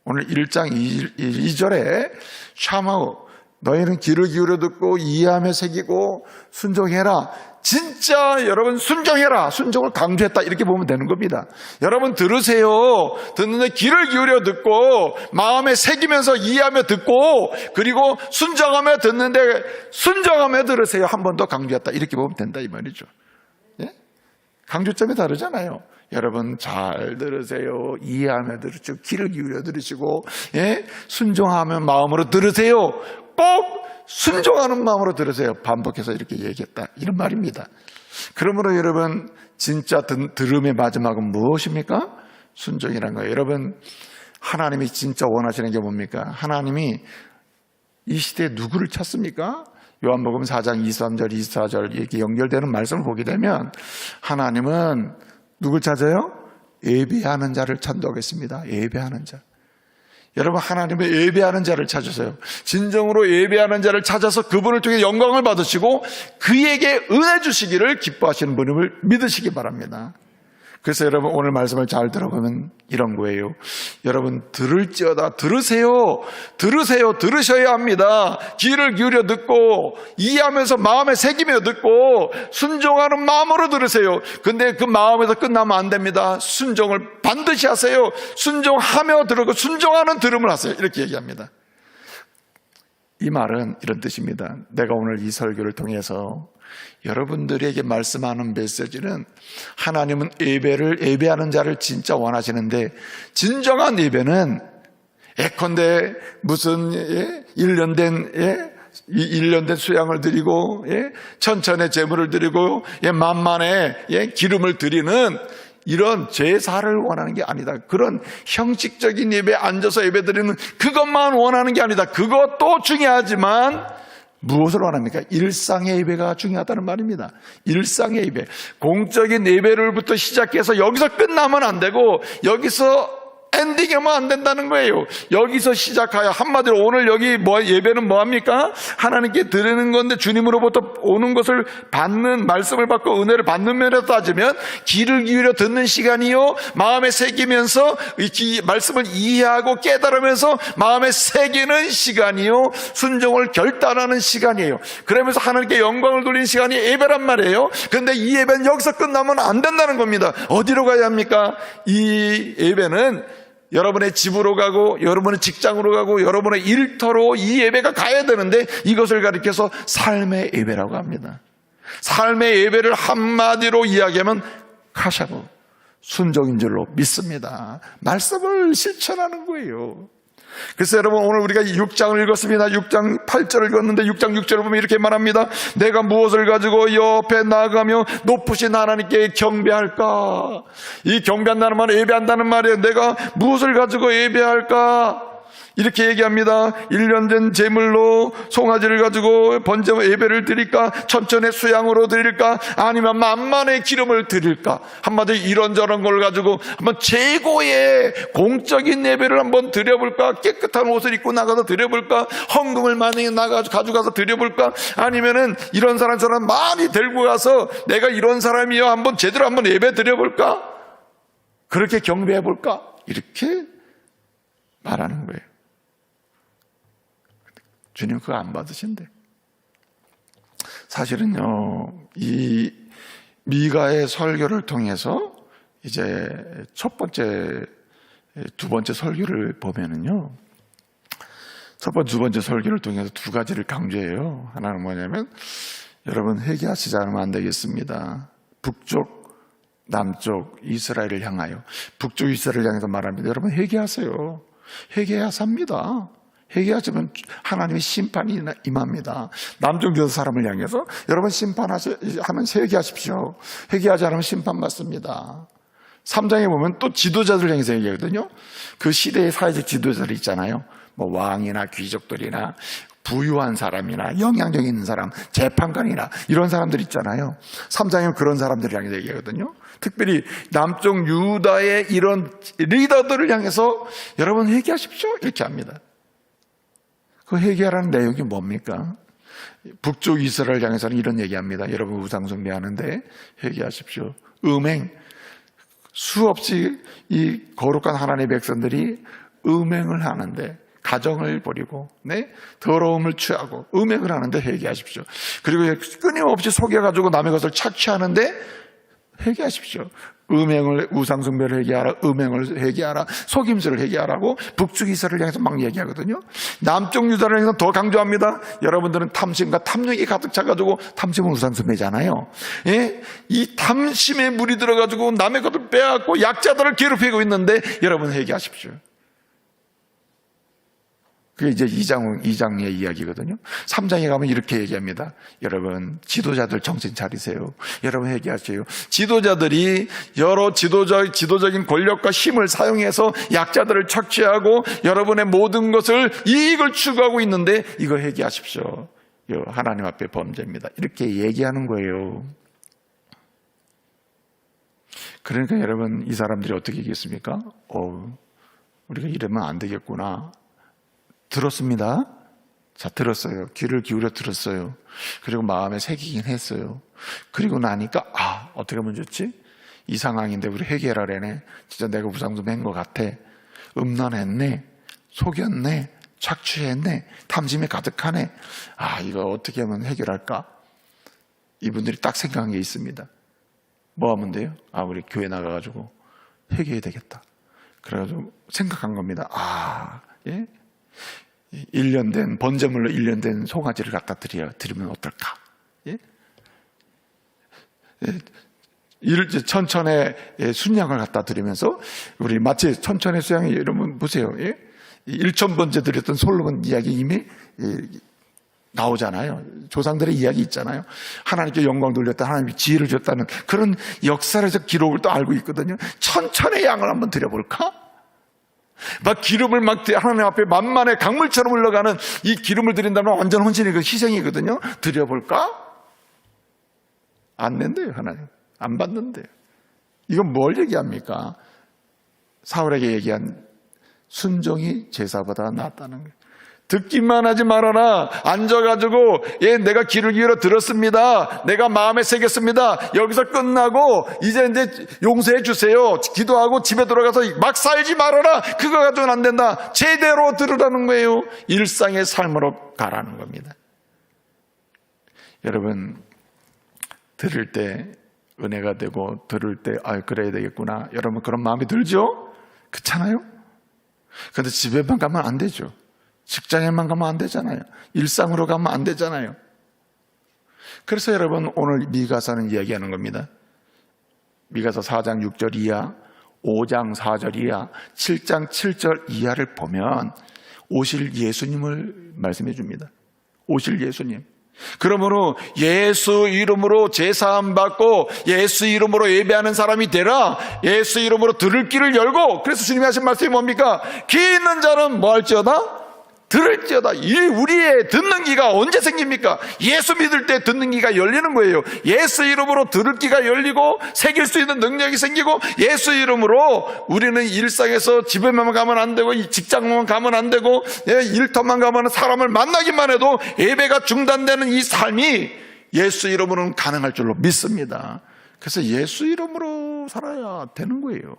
오늘 1장 2절에 샤마우 너희는 귀를 기울여 듣고 이해하며 새기고 순종해라. 진짜 여러분 순종해라. 순종을 강조했다. 이렇게 보면 되는 겁니다. 여러분 들으세요. 듣는데 귀를 기울여 듣고 마음에 새기면서 이해하며 듣고 그리고 순종하며 듣는데 순종하며 들으세요. 한 번 더 강조했다. 이렇게 보면 된다 이 말이죠. 예? 강조점이 다르잖아요. 여러분 잘 들으세요. 이해하며 들으시고 귀를 기울여 들으시고 예? 순종하며 마음으로 들으세요. 꼭 순종하는 마음으로 들으세요. 반복해서 이렇게 얘기했다. 이런 말입니다. 그러므로 여러분 진짜 들음의 마지막은 무엇입니까? 순종이란 거예요. 여러분 하나님이 진짜 원하시는 게 뭡니까? 하나님이 이 시대에 누구를 찾습니까? 요한복음 4장 23절 24절 이렇게 연결되는 말씀을 보게 되면 하나님은 누굴 찾아요? 예배하는 자를 찾도하겠습니다. 예배하는 자. 여러분 하나님의 예배하는 자를 찾으세요. 진정으로 예배하는 자를 찾아서 그분을 통해 영광을 받으시고 그에게 은혜 주시기를 기뻐하시는 분임을 믿으시기 바랍니다. 그래서 여러분 오늘 말씀을 잘 들어보면 이런 거예요. 여러분 들을지어다 들으세요. 들으셔야 합니다. 귀를 기울여 듣고 이해하면서 마음에 새기며 듣고 순종하는 마음으로 들으세요. 근데 그 마음에서 끝나면 안 됩니다. 순종을 반드시 하세요. 순종하며 들으고 순종하는 들음을 하세요. 이렇게 얘기합니다. 이 말은 이런 뜻입니다. 내가 오늘 이 설교를 통해서 여러분들에게 말씀하는 메시지는 하나님은 예배하는 자를 진짜 원하시는데 진정한 예배는 예컨대 무슨 1년 된 수양을 드리고 천천의 제물을 드리고 만만의 기름을 드리는 이런 제사를 원하는 게 아니다. 그런 형식적인 예배에 앉아서 예배드리는 그것만 원하는 게 아니다. 그것도 중요하지만 무엇을 원합니까? 일상의 예배가 중요하다는 말입니다. 일상의 예배. 공적인 예배를부터 시작해서 여기서 끝나면 안 되고 여기서 엔딩하면 안 된다는 거예요. 여기서 시작하여 한마디로 오늘 여기 예배는 뭐합니까? 하나님께 드리는 건데 주님으로부터 오는 것을 받는 말씀을 받고 은혜를 받는 면에서 따지면 귀를 기울여 듣는 시간이요 마음에 새기면서 이 말씀을 이해하고 깨달으면서 마음에 새기는 시간이요 순종을 결단하는 시간이에요. 그러면서 하나님께 영광을 돌리는 시간이 예배란 말이에요. 그런데 이 예배는 여기서 끝나면 안 된다는 겁니다. 어디로 가야 합니까? 이 예배는 여러분의 집으로 가고 여러분의 직장으로 가고 여러분의 일터로 이 예배가 가야 되는데 이것을 가리켜서 삶의 예배라고 합니다. 삶의 예배를 한마디로 이야기하면 카샤브, 순종인 줄로 믿습니다. 말씀을 실천하는 거예요. 그래서 여러분 오늘 우리가 6장을 읽었습니다. 6장 8절을 읽었는데 6장 6절을 보면 이렇게 말합니다. 내가 무엇을 가지고 옆에 나아가며 높으신 하나님께 경배할까? 이 경배한다는 말은 예배한다는 말이에요. 내가 무엇을 가지고 예배할까? 이렇게 얘기합니다. 1년 된 제물로 송아지를 가지고 번제 예배를 드릴까? 천천의 수양으로 드릴까? 아니면 만만의 기름을 드릴까? 한마디로 이런저런 걸 가지고 한번 최고의 공적인 예배를 한번 드려볼까? 깨끗한 옷을 입고 나가서 드려볼까? 헌금을 많이 가져가서 드려볼까? 아니면은 이런 사람처럼 많이 들고 가서 내가 이런 사람이요 한번 제대로 한번 예배 드려볼까? 그렇게 경배해볼까? 이렇게 말하는 거예요. 주님 그거 안 받으신대. 사실은요, 이 미가의 설교를 통해서 이제 첫 번째, 두 번째 설교를 보면은요, 첫 번째, 두 번째 설교를 통해서 두 가지를 강조해요. 하나는 뭐냐면, 여러분 회개하시지 않으면 안 되겠습니다. 북쪽, 남쪽 이스라엘을 향하여, 북쪽 이스라엘을 향해서 말합니다. 여러분 회개하세요. 회개해야 삽니다. 회개하시면 하나님의 심판이 임합니다. 남쪽 여섯 사람을 향해서 여러분 하면 회개하십시오. 회개하지 않으면 심판받습니다. 3장에 보면 또 지도자들 향해서 얘기하거든요. 그 시대의 사회적 지도자들 있잖아요. 뭐 왕이나 귀족들이나 부유한 사람이나 영향력 있는 사람, 재판관이나 이런 사람들 있잖아요. 3장에 그런 사람들을 향해서 얘기하거든요. 특별히 남쪽 유다의 이런 리더들을 향해서 여러분 회개하십시오. 이렇게 합니다. 그 회개하라는 내용이 뭡니까? 북쪽 이스라엘 향해서는 이런 얘기합니다. 여러분 우상 숭배하는데 회개하십시오. 음행, 수없이 이 거룩한 하나님의 백성들이 음행을 하는데 가정을 버리고 더러움을 취하고 음행을 하는데 회개하십시오. 그리고 끊임없이 속여가지고 남의 것을 착취하는데 회개하십시오. 음행을, 우상숭배를 회개하라, 음행을 회개하라, 속임수를 회개하라고 북쪽 이스라엘을 향해서 막 얘기하거든요. 남쪽 유다를 향해서 더 강조합니다. 여러분들은 탐심과 탐욕이 가득 차가지고, 탐심은 우상숭배잖아요. 예? 이 탐심에 물이 들어가지고 남의 것을 빼앗고 약자들을 괴롭히고 있는데 여러분 회개하십시오. 그게 이제 2장의 이야기거든요. 3장에 가면 이렇게 얘기합니다. 여러분, 지도자들 정신 차리세요. 여러분 회개하세요. 지도자들이 여러 지도적인 권력과 힘을 사용해서 약자들을 착취하고 여러분의 모든 것을 이익을 추구하고 있는데 이거 회개하십시오. 하나님 앞에 범죄입니다. 이렇게 얘기하는 거예요. 그러니까 여러분, 이 사람들이 어떻게 얘기했습니까? 우리가 이러면 안 되겠구나. 들었습니다. 자, 들었어요. 귀를 기울여 들었어요. 그리고 마음에 새기긴 했어요. 그리고 나니까 어떻게 하면 좋지? 이 상황인데 우리 회개하라 그러네. 진짜 내가 우상숭배한 것 같아. 음란했네. 속였네. 착취했네. 탐심에 가득하네. 이거 어떻게 하면 해결할까? 이분들이 딱 생각한 게 있습니다. 뭐 하면 돼요? 우리 교회 나가가지고 회개해야 되겠다. 그래가지고 생각한 겁니다. 예? 1년 된 번제물로 1년 된 송아지를 갖다 드리면 어떨까? 예? 천천의 순양을 갖다 드리면서 우리 마치 천천의 수양이 여러분 보세요. 예? 1,000번째 드렸던 솔로몬 이야기 이미 나오잖아요. 조상들의 이야기 있잖아요. 하나님께 영광 돌렸다, 하나님께 지혜를 줬다는 그런 역사적 기록을 또 알고 있거든요. 천천의 양을 한번 드려볼까? 막 기름을 하나님 앞에 만만의 강물처럼 흘러가는 이 기름을 드린다면 완전 헌신의 그 희생이거든요. 드려볼까? 안 낸대요. 하나님 안 받는데요. 이건 뭘 얘기합니까? 사울에게 얘기한 순종이 제사보다 낫다는 거예요. 듣기만 하지 말아라. 앉아가지고 내가 귀를 기울여 들었습니다. 내가 마음에 새겼습니다. 여기서 끝나고 이제 용서해 주세요. 기도하고 집에 들어가서 막 살지 말아라. 그거 가지고는 안 된다. 제대로 들으라는 거예요. 일상의 삶으로 가라는 겁니다. 여러분, 들을 때 은혜가 되고 들을 때 그래야 되겠구나. 여러분 그런 마음이 들죠? 그렇잖아요? 그런데 집에만 가면 안 되죠. 직장에만 가면 안 되잖아요. 일상으로 가면 안 되잖아요. 그래서 여러분 오늘 미가서는 이야기하는 겁니다. 미가서 4장 6절 이하 5장 4절 이하, 7장 7절 이하를 보면 오실 예수님을 말씀해 줍니다. 오실 예수님. 그러므로 예수 이름으로 제사함 받고 예수 이름으로 예배하는 사람이 되라. 예수 이름으로 들을 길을 열고, 그래서 주님이 하신 말씀이 뭡니까? 귀 있는 자는 뭐 할지어다? 들을지어다. 이 우리의 듣는 귀가 언제 생깁니까? 예수 믿을 때 듣는 귀가 열리는 거예요. 예수 이름으로 들을 귀가 열리고 새길 수 있는 능력이 생기고, 예수 이름으로 우리는 일상에서 집에만 가면 안 되고 직장만 가면 안 되고 일터만 가면 사람을 만나기만 해도 예배가 중단되는 이 삶이 예수 이름으로는 가능할 줄로 믿습니다. 그래서 예수 이름으로 살아야 되는 거예요.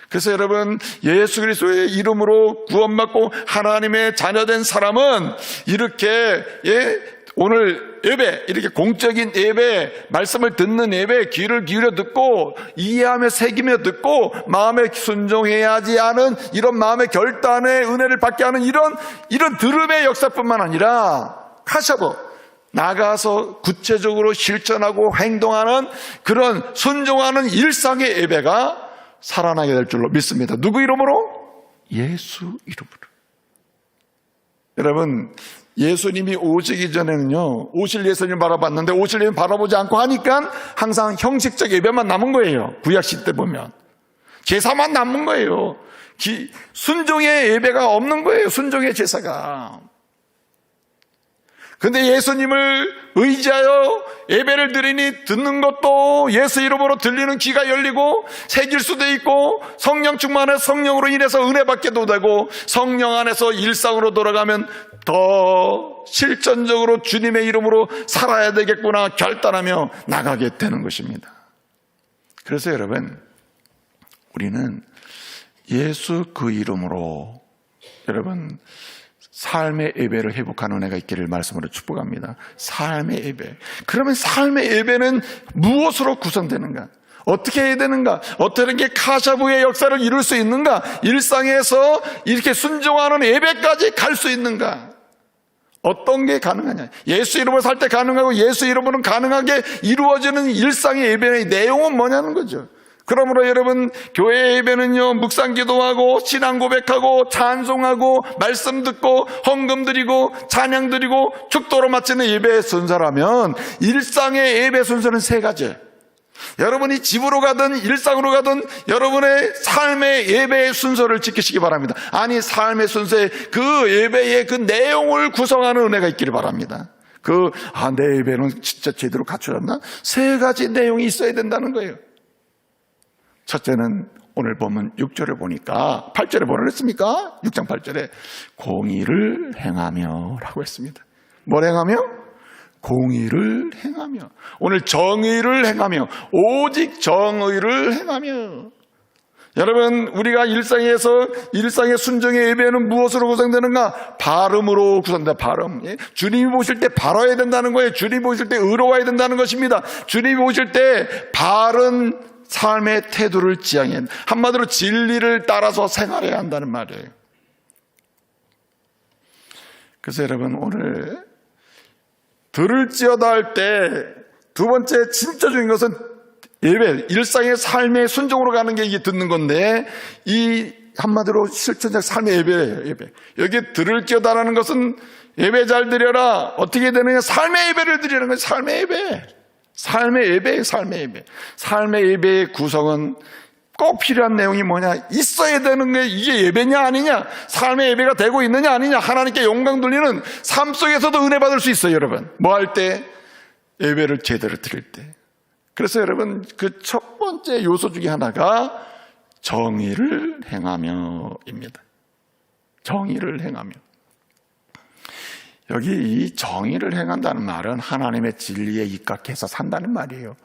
그래서 여러분, 예수 그리스도의 이름으로 구원받고 하나님의 자녀된 사람은 이렇게 오늘 예배, 이렇게 공적인 예배, 말씀을 듣는 예배 귀를 기울여 듣고 이해하며 새기며 듣고 마음에 순종해야지 하는 이런 마음의 결단의 은혜를 받게 하는 이런 들음의 역사뿐만 아니라 카샤보, 나가서 구체적으로 실천하고 행동하는 그런 순종하는 일상의 예배가 살아나게 될 줄로 믿습니다. 누구 이름으로? 예수 이름으로. 여러분, 예수님이 오시기 전에는요, 오실 예수님 바라봤는데 오실 예수님 바라보지 않고 하니까 항상 형식적 예배만 남은 거예요. 구약시 때 보면 제사만 남은 거예요. 순종의 예배가 없는 거예요. 순종의 제사가. 근데 예수님을 의지하여 예배를 드리니 듣는 것도 예수 이름으로 들리는 귀가 열리고 새길 수도 있고, 성령 충만해 성령으로 인해서 은혜 받게도 되고, 성령 안에서 일상으로 돌아가면 더 실전적으로 주님의 이름으로 살아야 되겠구나 결단하며 나가게 되는 것입니다. 그래서 여러분, 우리는 예수 그 이름으로 여러분 삶의 예배를 회복하는 은혜가 있기를 말씀으로 축복합니다. 삶의 예배. 그러면 삶의 예배는 무엇으로 구성되는가? 어떻게 해야 되는가? 어떻게 카샤부의 역사를 이룰 수 있는가? 일상에서 이렇게 순종하는 예배까지 갈 수 있는가? 어떤 게 가능하냐? 예수 이름으로 살 때 가능하고 예수 이름으로는 가능하게 이루어지는 일상의 예배의 내용은 뭐냐는 거죠. 그러므로 여러분, 교회 예배는요, 묵상 기도하고 신앙 고백하고 찬송하고 말씀 듣고 헌금 드리고 찬양 드리고 축도로 마치는 예배의 순서라면, 일상의 예배 순서는 세 가지. 여러분이 집으로 가든 일상으로 가든 여러분의 삶의 예배의 순서를 지키시기 바랍니다. 아니, 삶의 순서에 그 예배의 그 내용을 구성하는 은혜가 있기를 바랍니다. 내 예배는 진짜 제대로 갖춰졌나? 세 가지 내용이 있어야 된다는 거예요. 첫째는 오늘 보면 6절을 보니까 8절에 뭐라 그랬습니까? 6장 8절에 공의를 행하며 라고 했습니다. 뭘 행하며? 공의를 행하며. 오늘 정의를 행하며, 오직 정의를 행하며. 여러분, 우리가 일상의 순종의 예배는 무엇으로 구성되는가? 발음으로 구성된다. 발음. 주님이 보실 때 바라야 된다는 거예요. 주님이 보실 때 의로워야 된다는 것입니다. 주님이 보실 때 바른 삶의 태도를 지향해야 한다. 한마디로 진리를 따라서 생활해야 한다는 말이에요. 그래서 여러분, 오늘 들을지어다 할 때 두 번째 진짜 중요한 것은 예배, 일상의 삶의 순종으로 가는 게 이게 듣는 건데, 이 한마디로 실천적 삶의 예배예요. 예배. 여기 들을지어다라는 것은 예배 잘 드려라. 어떻게 되느냐? 삶의 예배를 드리는 거예요. 삶의 예배. 삶의 예배, 삶의 예배. 삶의 예배의 구성은 꼭 필요한 내용이 뭐냐? 있어야 되는 게 이게 예배냐 아니냐? 삶의 예배가 되고 있느냐 아니냐? 하나님께 영광 돌리는 삶 속에서도 은혜 받을 수 있어요, 여러분. 뭐 할 때? 예배를 제대로 드릴 때. 그래서 여러분, 그 첫 번째 요소 중에 하나가 정의를 행하며입니다. 정의를 행하며. 여기 이 정의를 행한다는 말은 하나님의 진리에 입각해서 산다는 말이에요.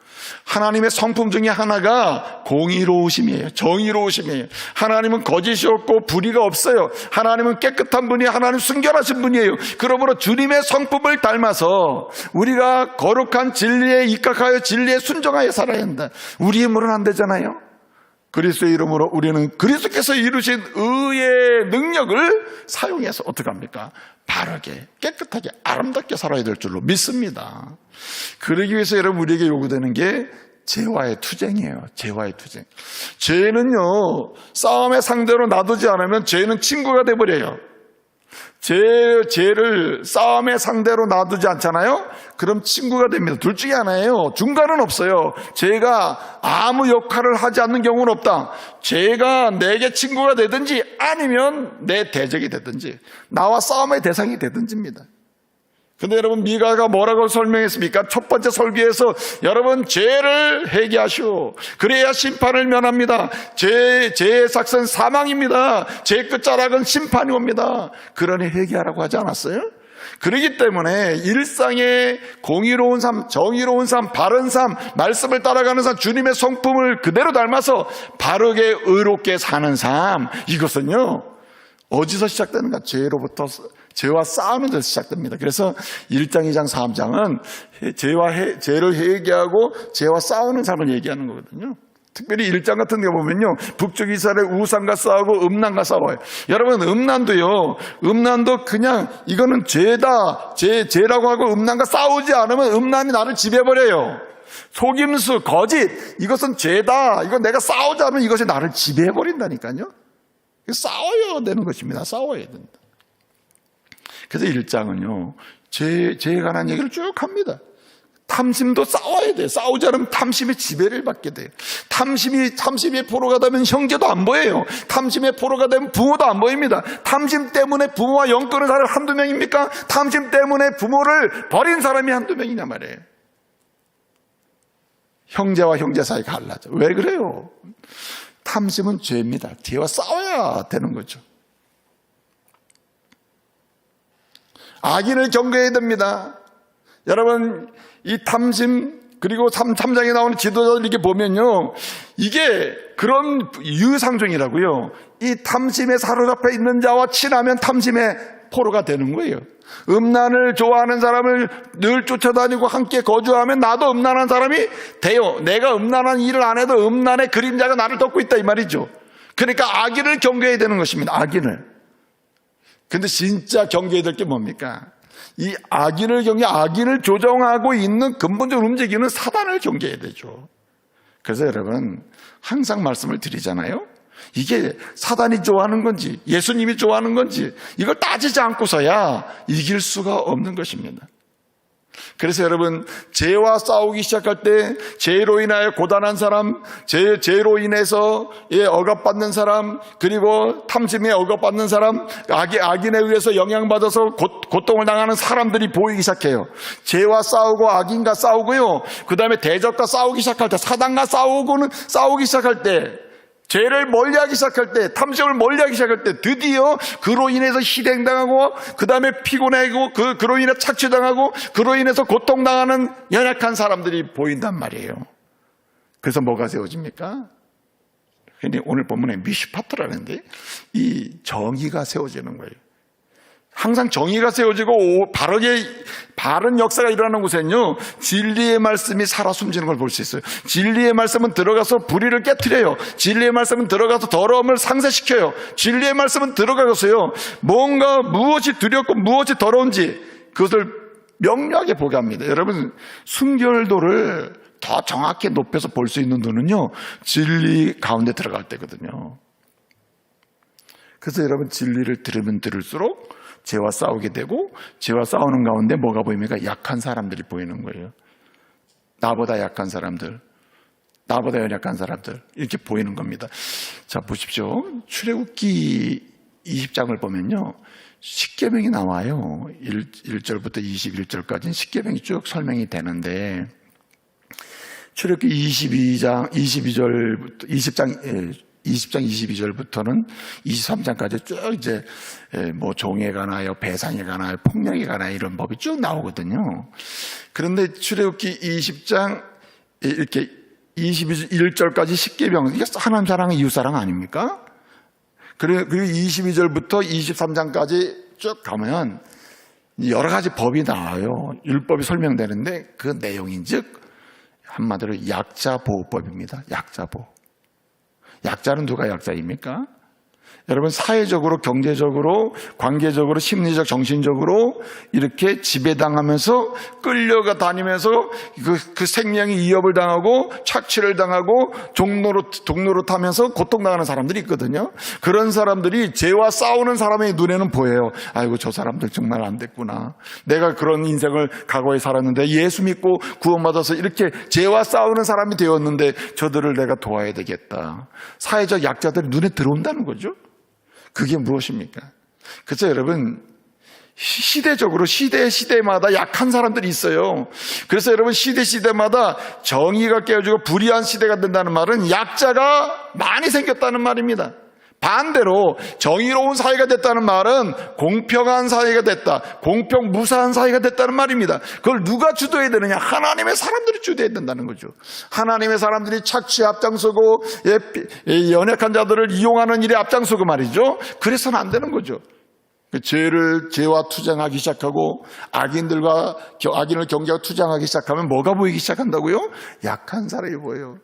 하나님의 성품 중에 하나가 공의로우심이에요. 정의로우심이에요. 하나님은 거짓이 없고 불의가 없어요. 하나님은 깨끗한 분이, 하나님 순결하신 분이에요. 그러므로 주님의 성품을 닮아서 우리가 거룩한 진리에 입각하여 진리에 순종하여 살아야 한다. 우리 힘으로는 안 되잖아요. 그리스도의 이름으로 우리는 그리스도께서 이루신 의의 능력을 사용해서 어떻게 합니까? 바르게, 깨끗하게, 아름답게 살아야 될 줄로 믿습니다. 그러기 위해서 여러분, 우리에게 요구되는 게 죄와의 투쟁이에요. 죄와의 투쟁. 죄는요, 싸움의 상대로 놔두지 않으면 죄는 친구가 돼버려요. 죄를 싸움의 상대로 놔두지 않잖아요? 그럼 친구가 됩니다. 둘 중에 하나예요. 중간은 없어요. 죄가 아무 역할을 하지 않는 경우는 없다. 죄가 내게 친구가 되든지 아니면 내 대적이 되든지 나와 싸움의 대상이 되든지입니다. 근데 여러분, 미가가 뭐라고 설명했습니까? 첫 번째 설교에서 여러분, 죄를 회개하시오. 그래야 심판을 면합니다. 죄의 삭은 사망입니다. 죄의 끝자락은 심판이 옵니다. 그러니 회개하라고 하지 않았어요? 그렇기 때문에 일상의 공의로운 삶, 정의로운 삶, 바른 삶, 말씀을 따라가는 삶, 주님의 성품을 그대로 닮아서 바르게 의롭게 사는 삶, 이것은요, 어디서 시작되는가? 죄와 싸우는 데서 시작됩니다. 그래서 1장, 2장, 3장은 죄를 회개하고 죄와 싸우는 삶을 얘기하는 거거든요. 특별히 1장 같은 데 보면요, 북쪽 이스라엘 우상과 싸우고 음란과 싸워요. 여러분, 음란도 그냥 이거는 죄라고 하고 음란과 싸우지 않으면 음란이 나를 지배해버려요. 속임수, 거짓, 이것은 죄다. 이건 내가 싸우지 않으면 이것이 나를 지배해버린다니까요. 싸워야 되는 것입니다. 싸워야 된다. 그래서 1장은요, 죄에 관한 얘기를 쭉 합니다. 탐심도 싸워야 돼요. 싸우지 않으면 탐심의 지배를 받게 돼요. 탐심의 포로가 되면 형제도 안 보여요. 탐심의 포로가 되면 부모도 안 보입니다. 탐심 때문에 부모와 영 끊은 사람이 한두 명입니까? 탐심 때문에 부모를 버린 사람이 한두 명이냐 말이에요. 형제와 형제 사이가 갈라져. 왜 그래요? 탐심은 죄입니다. 죄와 싸워야 되는 거죠. 악인을 경계해야 됩니다. 여러분, 이 탐심, 그리고 3장에 나오는 지도자들 이렇게 보면요, 이게 그런 유상종이라고요. 이 탐심에 사로잡혀 있는 자와 친하면 탐심의 포로가 되는 거예요. 음란을 좋아하는 사람을 늘 쫓아다니고 함께 거주하면 나도 음란한 사람이 돼요. 내가 음란한 일을 안 해도 음란의 그림자가 나를 덮고 있다, 이 말이죠. 그러니까 악인을 경계해야 되는 것입니다. 악인을. 근데 진짜 경계해야 될 게 뭡니까? 이 악인을 조정하고 있는 근본적으로 움직이는 사단을 경계해야 되죠. 그래서 여러분, 항상 말씀을 드리잖아요. 이게 사단이 좋아하는 건지 예수님이 좋아하는 건지 이걸 따지지 않고서야 이길 수가 없는 것입니다. 그래서 여러분, 죄와 싸우기 시작할 때 죄로 인하여 고단한 사람, 죄로 인해서 억압받는 사람, 그리고 탐심에 억압받는 사람, 악인에 의해서 영향받아서 고통을 당하는 사람들이 보이기 시작해요. 죄와 싸우고 악인과 싸우고요, 그 다음에 대적과 싸우기 시작할 때, 사단과 싸우기 시작할 때, 죄를 멀리하기 시작할 때, 탐심을 멀리하기 시작할 때 드디어 그로 인해서 희생당하고 그 다음에 피곤해하고 그로 인해 착취당하고 그로 인해서 고통당하는 연약한 사람들이 보인단 말이에요. 그래서 뭐가 세워집니까? 오늘 본문에 미슈파트라는데 이 정의가 세워지는 거예요. 항상 정의가 세워지고 바른 역사가 일어나는 곳에는요, 진리의 말씀이 살아 숨지는 걸 볼 수 있어요. 진리의 말씀은 들어가서 불의를 깨트려요. 진리의 말씀은 들어가서 더러움을 상쇄시켜요. 진리의 말씀은 들어가서요, 무엇이 두렵고 무엇이 더러운지 그것을 명료하게 보게 합니다. 여러분, 순결도를 더 정확히 높여서 볼 수 있는 눈은요, 진리 가운데 들어갈 때거든요. 그래서 여러분, 진리를 들으면 들을수록 죄와 싸우게 되고, 죄와 싸우는 가운데 뭐가 보입니까? 약한 사람들이 보이는 거예요. 나보다 약한 사람들, 나보다 연약한 사람들, 이렇게 보이는 겁니다. 자, 보십시오. 출애굽기 20장을 보면요, 십계명이 나와요. 1절부터 21절까지는 십계명이 쭉 설명이 되는데, 출애굽기 20장 22절부터는 23장까지 쭉 이제 뭐 종에 관하여, 배상에 관하여, 폭력에 관하여 이런 법이 쭉 나오거든요. 그런데 출애굽기 20장 이렇게 21절까지 십계명, 이게 하나님 사랑, 이웃 사랑 아닙니까? 그리고 22절부터 23장까지 쭉 가면 여러 가지 법이 나와요. 율법이 설명되는데 그 내용인즉 한마디로 약자보호법입니다. 약자보호. 약자는 누가 약자입니까? 여러분, 사회적으로, 경제적으로, 관계적으로, 심리적, 정신적으로 이렇게 지배당하면서 끌려가 다니면서 그 생명이 위협을 당하고 착취를 당하고 종로로 타면서 고통당하는 사람들이 있거든요. 그런 사람들이 죄와 싸우는 사람의 눈에는 보여요. 아이고, 저 사람들 정말 안 됐구나. 내가 그런 인생을 과거에 살았는데 예수 믿고 구원받아서 이렇게 죄와 싸우는 사람이 되었는데 저들을 내가 도와야 되겠다. 사회적 약자들이 눈에 들어온다는 거죠. 그게 무엇입니까? 그래서 여러분, 시대적으로 시대마다 약한 사람들이 있어요. 그래서 여러분, 시대마다 정의가 깨어지고 불의한 시대가 된다는 말은 약자가 많이 생겼다는 말입니다. 반대로 정의로운 사회가 됐다는 말은 공평한 사회가 됐다, 공평무사한 사회가 됐다는 말입니다. 그걸 누가 주도해야 되느냐? 하나님의 사람들이 주도해야 된다는 거죠. 하나님의 사람들이 착취에 앞장서고 연약한 자들을 이용하는 일에 앞장서고 말이죠. 그래서는 안 되는 거죠. 죄와 투쟁하기 시작하고 악인을 경계하고 투쟁하기 시작하면 뭐가 보이기 시작한다고요? 약한 사람이 보여요.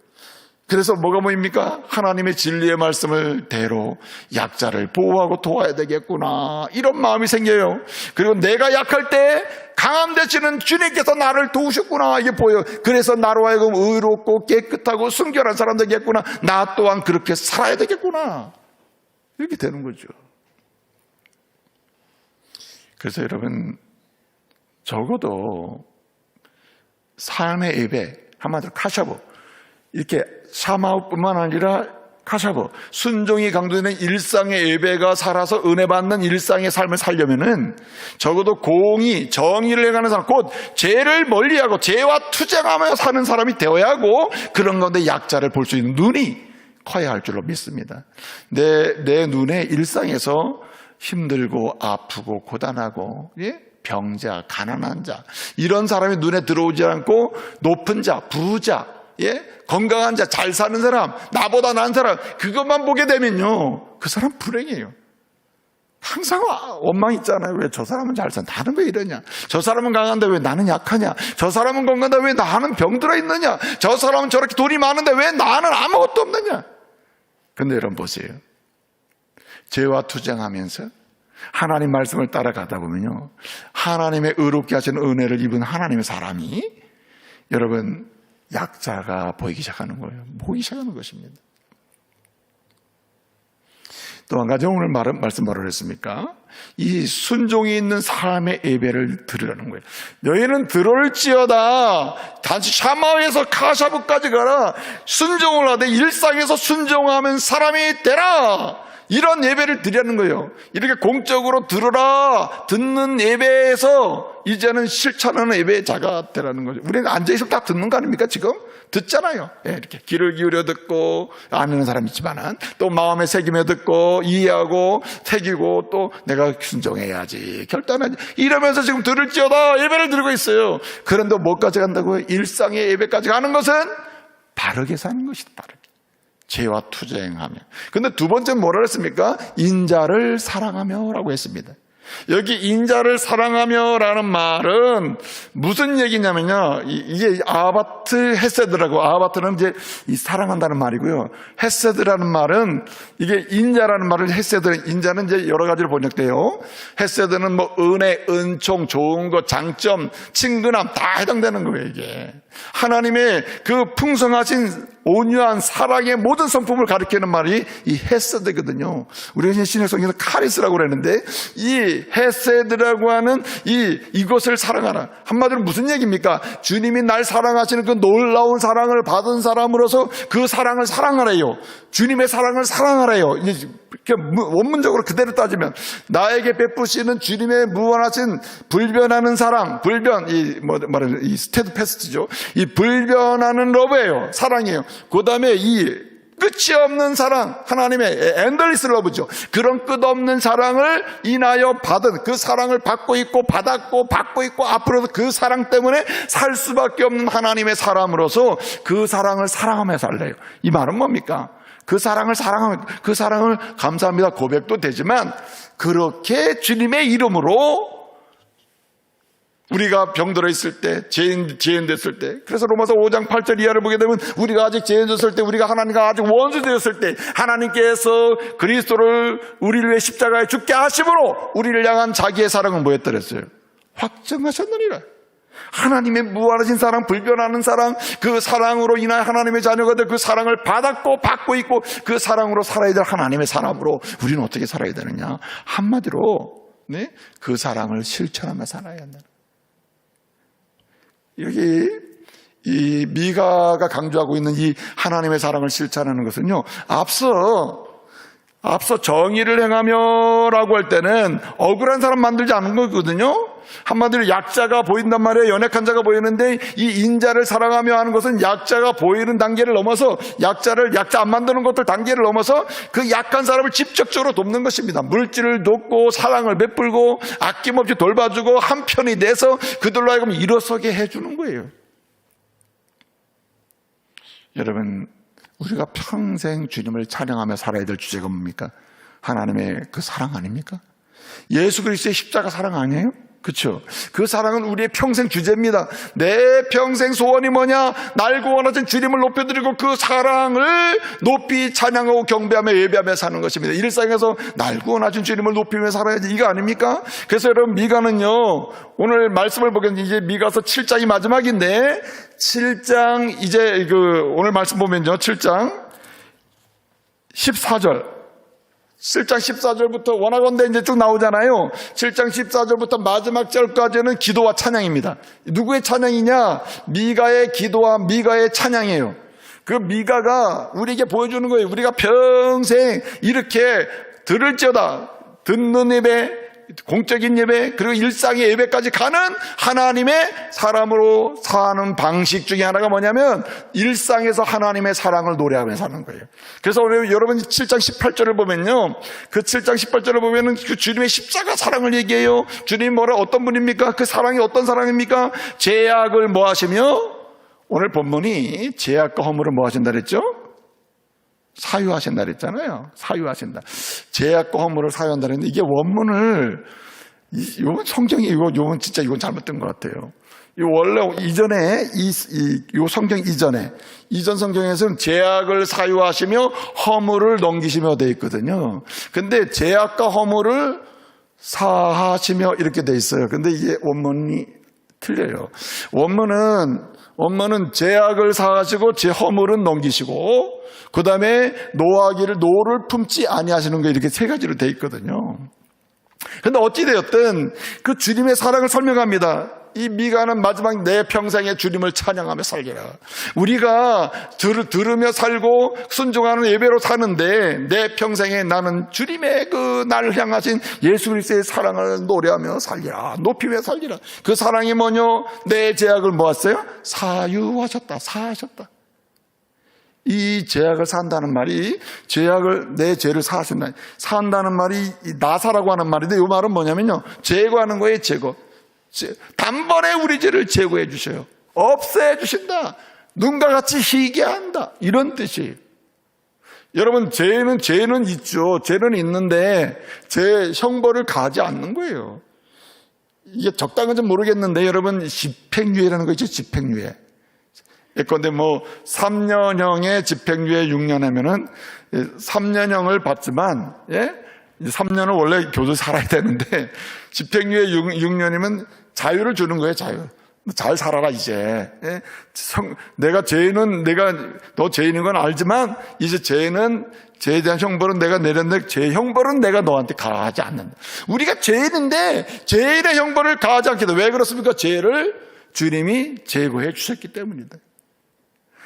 그래서 뭐가 보입니까? 하나님의 진리의 말씀을 대로 약자를 보호하고 도와야 되겠구나, 이런 마음이 생겨요. 그리고 내가 약할 때 강함 되시는 주님께서 나를 도우셨구나, 이게 보여요. 그래서 나로 하여금 의롭고 깨끗하고 순결한 사람 되겠구나, 나 또한 그렇게 살아야 되겠구나, 이렇게 되는 거죠. 그래서 여러분, 적어도 삶의 예배, 한마디로 카샤보, 이렇게 샤마우뿐만 아니라 카샤보, 순종이 강조되는 일상의 예배가 살아서 은혜 받는 일상의 삶을 살려면은 적어도 공의, 정의를 행하는 사람, 곧 죄를 멀리하고 죄와 투쟁하며 사는 사람이 되어야 하고, 그런 가운데 약자를 볼 수 있는 눈이 커야 할 줄로 믿습니다. 내 눈에 일상에서 힘들고 아프고 고단하고, 병자, 가난한 자, 이런 사람이 눈에 들어오지 않고 높은 자, 부자, 건강한 자, 잘 사는 사람, 나보다 나은 사람, 그것만 보게 되면요, 그 사람 불행해요. 항상 원망 있잖아요. 왜 저 사람은 잘 사? 나는 왜 이러냐? 저 사람은 강한데 왜 나는 약하냐? 저 사람은 건강한데 왜 나는 병들어 있느냐? 저 사람은 저렇게 돈이 많은데 왜 나는 아무것도 없느냐? 근데 여러분 보세요. 죄와 투쟁하면서 하나님 말씀을 따라가다 보면요, 하나님의 의롭게 하시는 은혜를 입은 하나님의 사람이 여러분 약자가 보이기 시작하는 거예요. 보이기 시작하는 것입니다. 또 한 가지 오늘 말씀 뭐라 그랬습니까? 이 순종이 있는 사람의 예배를 드리라는 거예요. 너희는 들어올지어다, 단지 샤마에서 카샤브까지 가라, 순종을 하되 일상에서 순종하면 사람이 되라, 이런 예배를 드리라는 거예요. 이렇게 공적으로 들어라, 듣는 예배에서 이제는 실천하는 예배자가 되라는 거죠. 우리는 앉아있으면 다 듣는 거 아닙니까? 지금 듣잖아요. 이렇게 귀를 기울여 듣고, 아는 사람 있지만 또 마음에 새기며 듣고 이해하고 새기고, 또 내가 순종해야지, 결단하지, 이러면서 지금 들을지어다 예배를 드리고 있어요. 그런데 뭐까지 간다고요? 일상의 예배까지 가는 것은 바르게 사는 것이다. 바르게 죄와 투쟁하며. 근데 두 번째는 뭐라 그랬습니까? 인자를 사랑하며 라고 했습니다. 여기 인자를 사랑하며 라는 말은 무슨 얘기냐면요, 이게 아바트 헤세드라고, 아바트는 이제 이 사랑한다는 말이고요, 헤세드라는 말은, 이게 인자라는 말을, 헤세드, 인자는 이제 여러 가지로 번역돼요. 헤세드는 뭐 은혜, 은총, 좋은 것, 장점, 친근함 다 해당되는 거예요. 이게 하나님의 그 풍성하신 온유한 사랑의 모든 성품을 가리키는 말이 이 헤세드거든요. 우리가 신약 성경에서 카리스라고 그랬는데, 이 헤세드라고 하는 이것을 사랑하라, 한마디로 무슨 얘기입니까? 주님이 날 사랑하시는 그 놀라운 사랑을 받은 사람으로서 그 사랑을 사랑하래요. 주님의 사랑을 사랑하래요. 이렇게 원문적으로 그대로 따지면 나에게 베푸시는 주님의 무한하신 불변하는 사랑, 불변, 이 스테드패스트죠. 이 불변하는 러브예요. 사랑이에요. 그 다음에 이 끝이 없는 사랑, 하나님의 엔더리스 러브죠. 그런 끝없는 사랑을 인하여 받은, 그 사랑을 받고 있고 받았고 받고 있고 앞으로도 그 사랑 때문에 살 수밖에 없는 하나님의 사람으로서 그 사랑을 사랑하며 살래요. 이 말은 뭡니까? 그 사랑을 사랑하며, 그 사랑을 감사합니다 고백도 되지만, 그렇게 주님의 이름으로 우리가 병들어 있을 때, 죄인 됐을 때, 그래서 로마서 5장 8절 이하를 보게 되면 우리가 아직 죄인 됐을 때, 우리가 하나님과 아직 원수 되었을 때 하나님께서 그리스도를 우리를 위해 십자가에 죽게 하심으로 우리를 향한 자기의 사랑은 뭐였더랬어요? 확정하셨느니라. 하나님의 무한하신 사랑, 불변하는 사랑, 그 사랑으로 인하여 하나님의 자녀가 될 그 사랑을 받았고 받고 있고 그 사랑으로 살아야 될 하나님의 사람으로 우리는 어떻게 살아야 되느냐? 한마디로 그 사랑을 실천하며 살아야 한다. 여기 이 미가가 강조하고 있는 이 하나님의 사랑을 실천하는 것은요, 앞서 정의를 행하며라고 할 때는 억울한 사람 만들지 않은 거거든요. 한마디로 약자가 보인단 말이에요. 연약한 자가 보이는데 이 인자를 사랑하며 하는 것은 약자가 보이는 단계를 넘어서 약자 안 만드는 것들 단계를 넘어서 그 약한 사람을 직접적으로 돕는 것입니다. 물질을 돕고 사랑을 베풀고 아낌없이 돌봐주고 한편이 돼서 그들로 하여금 일어서게 해주는 거예요. 여러분, 우리가 평생 주님을 찬양하며 살아야 될 주제가 뭡니까? 하나님의 그 사랑 아닙니까? 예수 그리스도의 십자가 사랑 아니에요? 그렇죠? 그 사랑은 우리의 평생 주제입니다. 내 평생 소원이 뭐냐? 날 구원하신 주님을 높여드리고 그 사랑을 높이 찬양하고 경배하며 예배하며 사는 것입니다. 일상에서 날 구원하신 주님을 높이며 살아야지, 이거 아닙니까? 그래서 여러분, 미가는요, 오늘 말씀을 보겠는데 이제 미가서 7장이 마지막인데 7장 이제 오늘 말씀 보면요, 7장 14절 7장 14절부터 원하건대 이제 쭉 나오잖아요. 7장 14절부터 마지막 절까지는 기도와 찬양입니다. 누구의 찬양이냐? 미가의 기도와 미가의 찬양이에요. 그 미가가 우리에게 보여주는 거예요. 우리가 평생 이렇게 들을지어다, 듣는 예배, 공적인 예배, 그리고 일상의 예배까지 가는 하나님의 사람으로 사는 방식 중에 하나가 뭐냐면 일상에서 하나님의 사랑을 노래하며 사는 거예요. 그래서 여러분 7장 18절을 보면요, 그 7장 18절을 보면은 그 주님의 십자가 사랑을 얘기해요. 주님 어떤 분입니까? 그 사랑이 어떤 사랑입니까? 죄악을 뭐 하시며, 오늘 본문이 죄악과 허물을 뭐 하신다 그랬죠? 사유하신다 그랬잖아요. 사유하신다. 죄악과 허물을 사유한다 그랬는데, 이게 원문을, 이건 성경이, 이건 진짜 이건 잘못된 것 같아요. 이 원래 이전에, 이 성경 이전 성경에서는 죄악을 사유하시며 허물을 넘기시며 되어 있거든요. 근데 죄악과 허물을 사하시며 이렇게 되어 있어요. 근데 이게 원문이 틀려요. 원문은 죄악을 사하시고 제 허물은 넘기시고, 그 다음에 노를 품지 아니하시는 거, 이렇게 세 가지로 되어 있거든요. 그런데 어찌되었든 그 주님의 사랑을 설명합니다. 이 미가는 마지막 내 평생에 주님을 찬양하며 살리라. 우리가 들으며 살고 순종하는 예배로 사는데 내 평생에 나는 주님의 그 나를 향하신 예수 그리스도의 사랑을 노래하며 살리라. 높이며 살리라. 그 사랑이 뭐뇨? 내 죄악을 모았어요? 사유하셨다. 사하셨다. 이 죄악을 산다는 말이, 내 죄를 사하신다. 산다는 말이 나사라고 하는 말인데, 이 말은 뭐냐면요, 제거하는 거예요. 제거. 단번에 우리 죄를 제거해 주셔요. 없애 주신다. 눈과 같이 희게 한다. 이런 뜻이에요. 여러분, 죄는 있죠. 죄는 있는데 죄 형벌을 가하지 않는 거예요. 이게 적당한지 모르겠는데, 여러분, 집행유예라는 거 있죠. 집행유예. 예컨대 3년형의 집행유예 6년 하면은 3년형을 받지만, 3년을 원래 교도 살아야 되는데 집행유예 6년이면 자유를 주는 거예요. 자유. 잘 살아라 이제. 너 죄인인 건 알지만 이제 죄에 대한 형벌은 내가 내렸는데 죄 형벌은 내가 너한테 가하지 않는다. 우리가 죄인인데 죄인의 형벌을 가하지 않게 돼. 왜 그렇습니까? 죄를 주님이 제거해 주셨기 때문이다.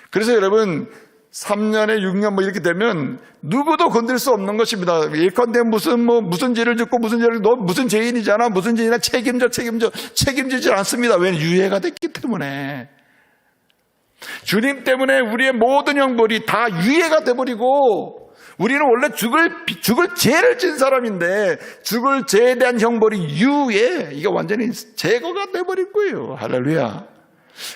그래서 여러분, 3년에 6년 이렇게 되면 누구도 건들 수 없는 것입니다. 예컨대 무슨 죄를 짓고 너 무슨 죄인이잖아. 무슨 죄인이나 책임지지 않습니다. 왜? 유예가 됐기 때문에. 주님 때문에 우리의 모든 형벌이 다 유예가 돼버리고, 우리는 원래 죽을 죄를 진 사람인데 죽을 죄에 대한 형벌이 유예, 이게 완전히 제거가 돼버린 거예요. 할렐루야.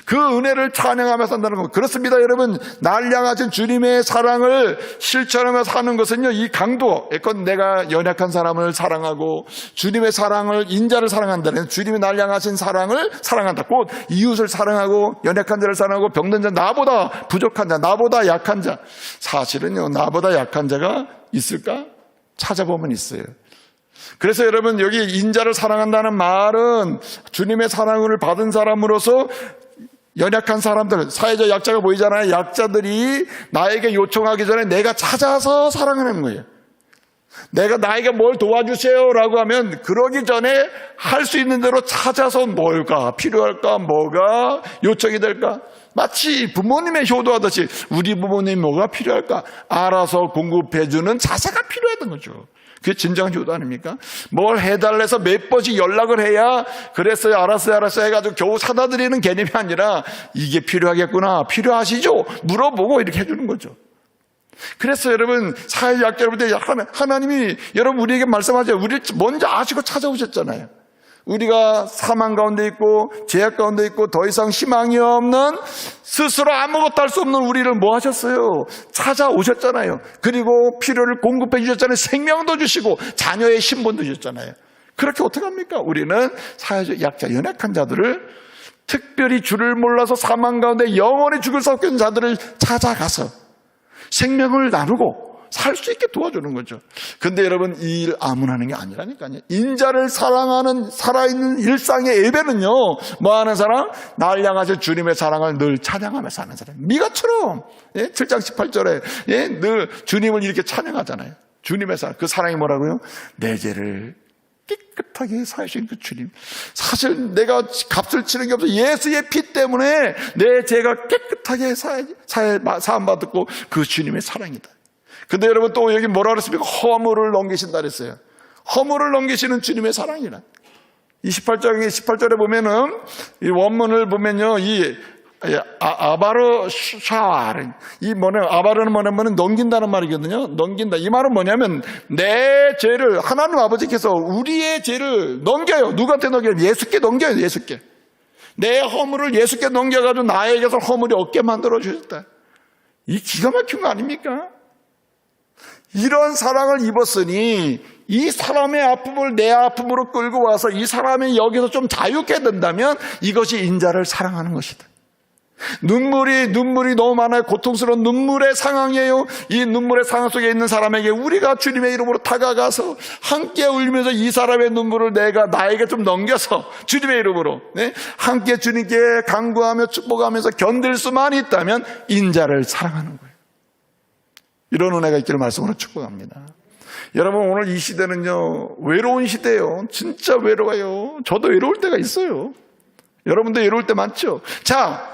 그 은혜를 찬양하면서 산다는 겁니다. 그렇습니다, 여러분. 날 향하신 주님의 사랑을 실천하면서 사는 것은요, 이 강도, 예컨 내가 연약한 사람을 사랑하고 주님의 사랑을, 인자를 사랑한다는, 주님이 날 향하신 사랑을 사랑한다. 곧 이웃을 사랑하고 연약한 자를 사랑하고 병든 자, 나보다 부족한 자, 나보다 약한 자. 사실은요, 나보다 약한 자가 있을까? 찾아보면 있어요. 그래서 여러분, 여기 인자를 사랑한다는 말은 주님의 사랑을 받은 사람으로서 연약한 사람들, 사회적 약자가 보이잖아요. 약자들이 나에게 요청하기 전에 내가 찾아서 사랑하는 거예요. 내가 나에게 뭘 도와주세요라고 하면 그러기 전에 할 수 있는 대로 찾아서 뭘까 필요할까, 뭐가 요청이 될까. 마치 부모님의 효도하듯이 우리 부모님 뭐가 필요할까 알아서 공급해주는 자세가 필요했던 거죠. 그게 진정한 효도 아닙니까? 뭘 해달래서 몇 번씩 연락을 해야 그랬어요, 알았어요 해가지고 겨우 사다 드리는 개념이 아니라 이게 필요하겠구나, 필요하시죠? 물어보고 이렇게 해주는 거죠. 그래서 여러분, 사회약자 여러분들, 하나님이 여러분 우리에게 말씀하세요. 우리를 먼저 아시고 찾아오셨잖아요. 우리가 사망 가운데 있고 죄악 가운데 있고 더 이상 희망이 없는, 스스로 아무것도 할 수 없는 우리를 뭐 하셨어요? 찾아오셨잖아요. 그리고 필요를 공급해 주셨잖아요. 생명도 주시고 자녀의 신분도 주셨잖아요. 그렇게 어떻게 합니까? 우리는 사회적 약자, 연약한 자들을, 특별히 주를 몰라서 사망 가운데 영원히 죽을 수 없는 자들을 찾아가서 생명을 나누고 살 수 있게 도와주는 거죠. 근데 여러분, 이 일 아무나 하는 게 아니라니까요. 인자를 사랑하는 살아있는 일상의 예배는요, 뭐 하는 사람? 날 향하신 주님의 사랑을 늘 찬양하며 사는 사람. 미가처럼 7장 18절에 늘 주님을 이렇게 찬양하잖아요. 주님의 사랑, 그 사랑이 뭐라고요? 내 죄를 깨끗하게 사하신 그 주님. 사실 내가 값을 치는 게 없어. 예수의 피 때문에 내 죄가 깨끗하게 사함받았고 그 주님의 사랑이다. 근데 여러분, 또 여기 뭐라 그랬습니까? 허물을 넘기신다 그랬어요. 허물을 넘기시는 주님의 사랑이라. 18절에 보면은, 이 원문을 보면요, 아바르 샤와르, 아바르는 뭐냐면 넘긴다는 말이거든요. 넘긴다. 이 말은 뭐냐면, 내 죄를, 하나님 아버지께서 우리의 죄를 넘겨요. 누구한테 넘겨요? 예수께 넘겨요, 예수께. 내 허물을 예수께 넘겨가지고 나에게서 허물이 없게 만들어 주셨다. 이 기가 막힌 거 아닙니까? 이런 사랑을 입었으니 이 사람의 아픔을 내 아픔으로 끌고 와서 이 사람이 여기서 좀 자유케 된다면 이것이 인자를 사랑하는 것이다. 눈물이 너무 많아요. 고통스러운 눈물의 상황이에요. 이 눈물의 상황 속에 있는 사람에게 우리가 주님의 이름으로 다가가서 함께 울면서 이 사람의 눈물을 내가 나에게 좀 넘겨서 주님의 이름으로 함께 주님께 간구하며 축복하면서 견딜 수만 있다면 인자를 사랑하는 거예요. 이런 은혜가 있기를 말씀으로 축복합니다. 여러분, 오늘 이 시대는요, 외로운 시대예요. 진짜 외로워요. 저도 외로울 때가 있어요. 여러분도 외로울 때 많죠? 자,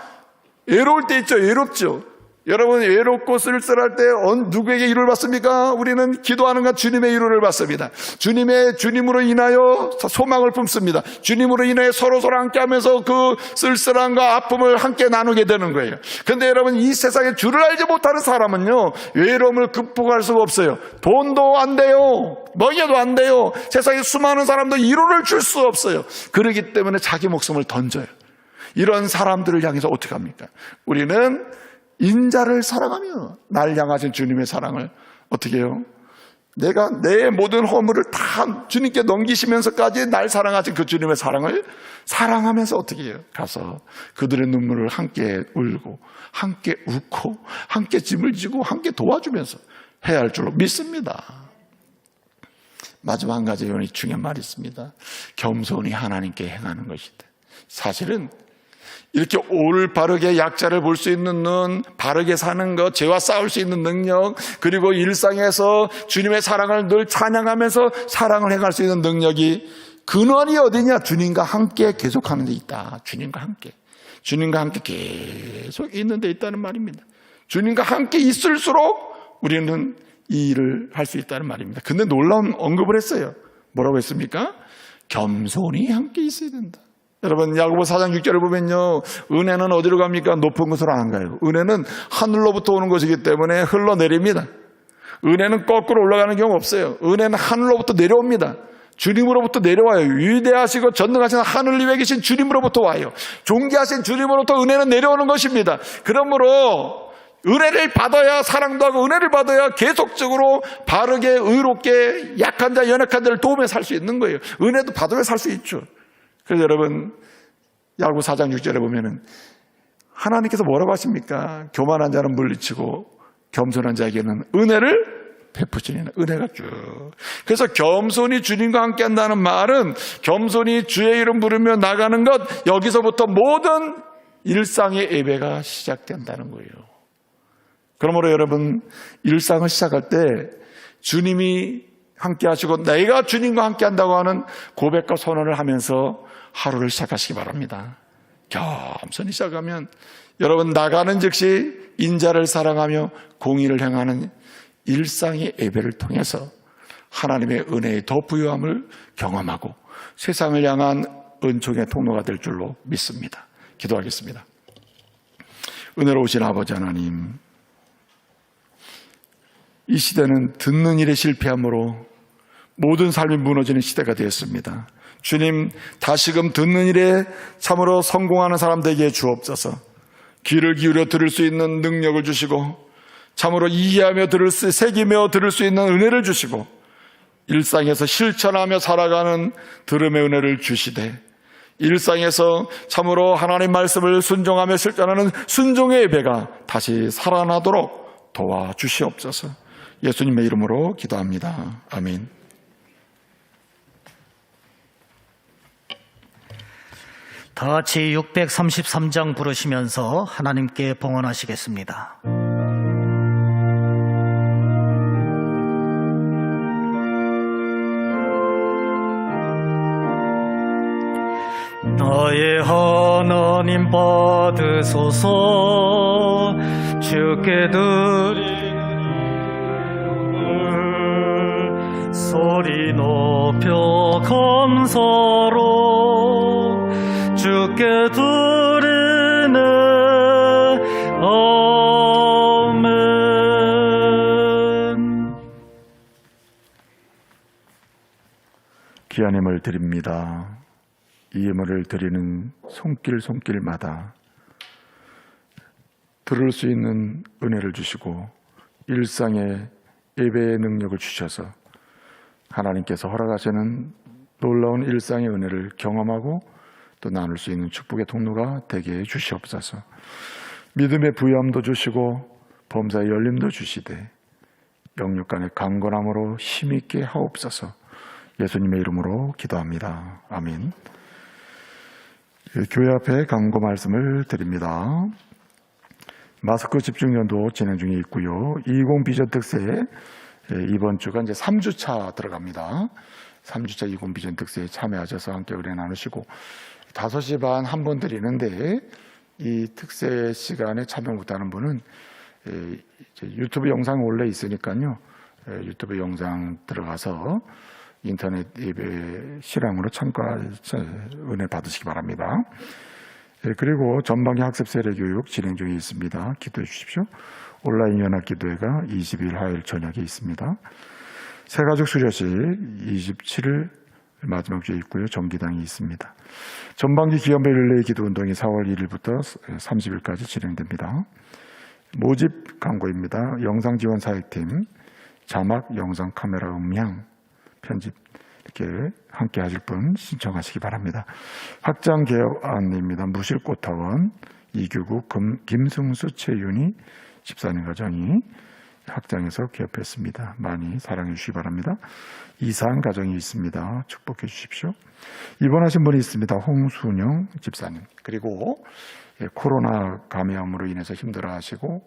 외로울 때 있죠. 외롭죠. 여러분, 외롭고 쓸쓸할 때 누구에게 위로를 받습니까? 우리는 기도하는 것 주님의 위로를 받습니다. 주님으로 인하여 소망을 품습니다. 주님으로 인하여 서로 함께하면서 그 쓸쓸함과 아픔을 함께 나누게 되는 거예요. 그런데 여러분, 이 세상에 주를 알지 못하는 사람은요, 외로움을 극복할 수가 없어요. 돈도 안 돼요. 먹여도 안 돼요. 세상에 수많은 사람도 위로를 줄 수 없어요. 그렇기 때문에 자기 목숨을 던져요. 이런 사람들을 향해서 어떻게 합니까? 우리는 인자를 사랑하며 날 향하신 주님의 사랑을 어떻게 해요? 내가 내 모든 허물을 다 주님께 넘기시면서까지 날 사랑하신 그 주님의 사랑을 사랑하면서 어떻게 해요? 가서 그들의 눈물을 함께 울고 함께 웃고 함께 짐을 지고 함께 도와주면서 해야 할 줄로 믿습니다. 마지막 한 가지 중요한 말이 있습니다. 겸손히 하나님께 행하는 것이다. 사실은 이렇게 올바르게 약자를 볼 수 있는 눈, 바르게 사는 것, 죄와 싸울 수 있는 능력, 그리고 일상에서 주님의 사랑을 늘 찬양하면서 사랑을 행할 수 있는 능력이 근원이 어디냐? 주님과 함께 계속하는 데 있다. 주님과 함께 계속 있는 데 있다는 말입니다. 주님과 함께 있을수록 우리는 이 일을 할 수 있다는 말입니다. 근데 놀라운 언급을 했어요. 뭐라고 했습니까? 겸손히 함께 있어야 된다. 여러분, 야고보 4장 6절을 보면요, 은혜는 어디로 갑니까? 높은 곳으로 안 가요. 은혜는 하늘로부터 오는 것이기 때문에 흘러내립니다. 은혜는 거꾸로 올라가는 경우 없어요. 은혜는 하늘로부터 내려옵니다. 주님으로부터 내려와요. 위대하시고 전능하신 하늘 위에 계신 주님으로부터 와요. 존귀하신 주님으로부터 은혜는 내려오는 것입니다. 그러므로 은혜를 받아야 사랑도 하고 은혜를 받아야 계속적으로 바르게 의롭게 약한 자 연약한 자를 도우며 살 수 있는 거예요. 은혜도 받으며 살 수 있죠. 그래서 여러분 야고보 4장 6절에 보면은 하나님께서 뭐라고 하십니까? 교만한 자는 물리치고 겸손한 자에게는 은혜를 베푸시니 은혜가 쭉. 그래서 겸손히 주님과 함께 한다는 말은 겸손히 주의 이름 부르며 나가는 것, 여기서부터 모든 일상의 예배가 시작된다는 거예요. 그러므로 여러분 일상을 시작할 때 주님이 함께 하시고 내가 주님과 함께 한다고 하는 고백과 선언을 하면서 하루를 시작하시기 바랍니다. 겸손히 시작하면 여러분 나가는 즉시 인자를 사랑하며 공의를 행하는 일상의 예배를 통해서 하나님의 은혜의 더 부유함을 경험하고 세상을 향한 은총의 통로가 될 줄로 믿습니다. 기도하겠습니다. 은혜로우신 아버지 하나님, 이 시대는 듣는 일에 실패함으로 모든 삶이 무너지는 시대가 되었습니다. 주님, 다시금 듣는 일에 참으로 성공하는 사람들에게 주옵소서. 귀를 기울여 들을 수 있는 능력을 주시고 참으로 이해하며 새기며 들을 수 있는 은혜를 주시고 일상에서 실천하며 살아가는 들음의 은혜를 주시되 일상에서 참으로 하나님 말씀을 순종하며 실천하는 순종의 예배가 다시 살아나도록 도와주시옵소서. 예수님의 이름으로 기도합니다. 아멘. 다 같이 633장 부르시면서 하나님께 봉헌하시겠습니다. 나의 하나님 받으소서. 주께 드리는 소리 높여 감사로 주께 드리네. 아멘. 귀한 힘을 드립니다. 이 예물을 드리는 손길마다 들을 수 있는 은혜를 주시고 일상의 예배의 능력을 주셔서 하나님께서 허락하시는 놀라운 일상의 은혜를 경험하고 또 나눌 수 있는 축복의 통로가 되게 해 주시옵소서. 믿음의 부유함도 주시고 범사의 열림도 주시되 영육 간의 강건함으로 힘있게 하옵소서. 예수님의 이름으로 기도합니다. 아멘. 교회 앞에 강고 말씀을 드립니다. 마스크 집중연도 진행 중에 있고요. 20 비전 특세 이번 주가 이제 3주차 들어갑니다. 3주차 20 비전 특세에 참여하셔서 함께 은혜 나누시고 5시 반 한 번 드리는데 이 특세 시간에 참여 못하는 분은 유튜브 영상 원래 있으니까요. 유튜브 영상 들어가서 인터넷 예배 실황으로 참가해서 은혜 받으시기 바랍니다. 그리고 전방위 학습 세례 교육 진행 중에 있습니다. 기도해 주십시오. 온라인 연합 기도회가 20일 화요일 저녁에 있습니다. 새가족 수료식 27일 마지막 주에 있고요. 정기당이 있습니다. 전반기 기업별 릴레이 기도 운동이 4월 1일부터 30일까지 진행됩니다. 모집 광고입니다. 영상 지원 사역팀, 자막, 영상, 카메라, 음향, 편집 이렇게 함께 하실 분 신청하시기 바랍니다. 확장 개업안입니다. 무실꽃타원 이규구 김승수 최윤희 집사님 가정이 확장해서 개업했습니다. 많이 사랑해 주시기 바랍니다. 이사한 가정이 있습니다. 축복해 주십시오. 입원하신 분이 있습니다. 홍순영 집사님. 그리고 코로나 감염으로 인해서 힘들어하시고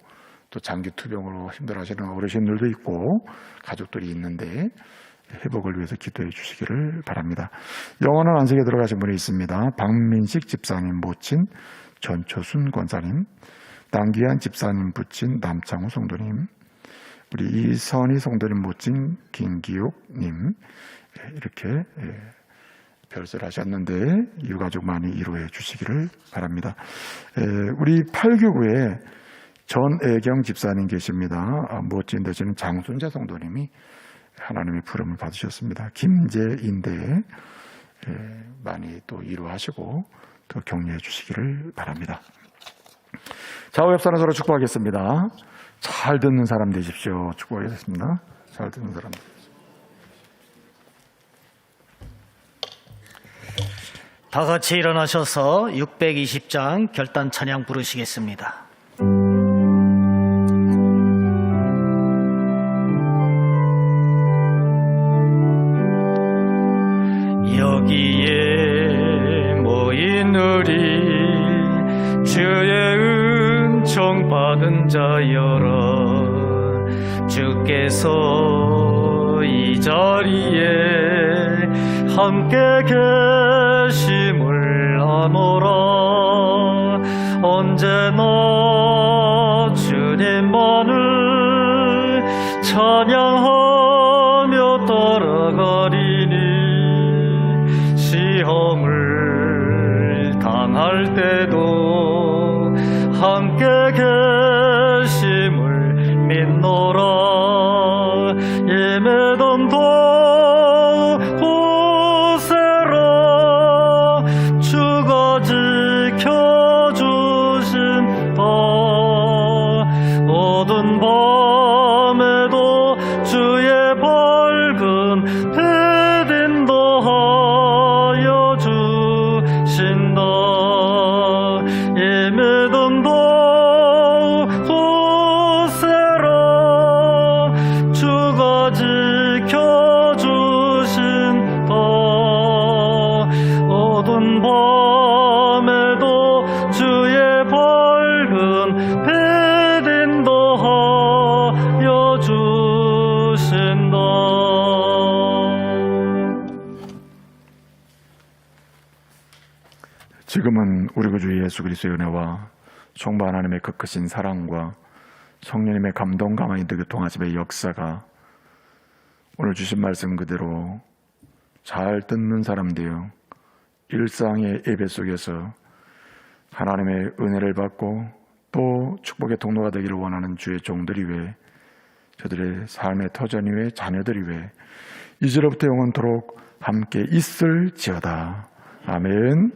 또 장기 투병으로 힘들어하시는 어르신들도 있고 가족들이 있는데 회복을 위해서 기도해 주시기를 바랍니다. 영원한 안식에 들어가신 분이 있습니다. 박민식 집사님 모친 전초순 권사님, 남기한 집사님 부친 남창우 성도님, 우리 이선희 성도님 모친 김기옥님 이렇게 별세를 하셨는데 유가족 많이 이루어 주시기를 바랍니다. 우리 8교구에 전애경 집사님 계십니다. 모친 되시는 장순자 성도님이 하나님의 부름을 받으셨습니다. 김제인대에 많이 또 이루하시고 또 격려해 주시기를 바랍니다. 좌우 옆 사람 서로 축복하겠습니다. 잘 듣는 사람 되십시오. 축복하겠습니다. 잘 듣는 사람. 다 같이 일어나셔서 620장 결단 찬양 부르시겠습니다. 여기에 모인 우리 주의 은총 받은 자여라, 주께서 이 자리에 함께 계심을 아노라. 언제나 주님만을 찬양하며 따라가리니, 시험을 당할 때도 함께 계심을 믿노라. 예매던도 보세라, 주가 지켜주신다. 어두운 밤에도 주의 밝은 빛인다 하여 주신다. 예매던도 보세라, 주가 지켜주신다. 어두운 밤에도 주의 밝은 빛인다 하여 주신다. 지금은 우리 구주 예수 그리스도의 은혜와 성부 하나님의 그 크신 사랑과 성령님의 감동 가만히 교통하심의 역사가 오늘 주신 말씀 그대로 잘 듣는 사람 되어 일상의 예배 속에서 하나님의 은혜를 받고 또 축복의 통로가 되기를 원하는 주의 종들이 왜, 저들의 삶의 터전이 왜, 자녀들이 왜 이제로부터 영원토록 함께 있을지어다. 아멘.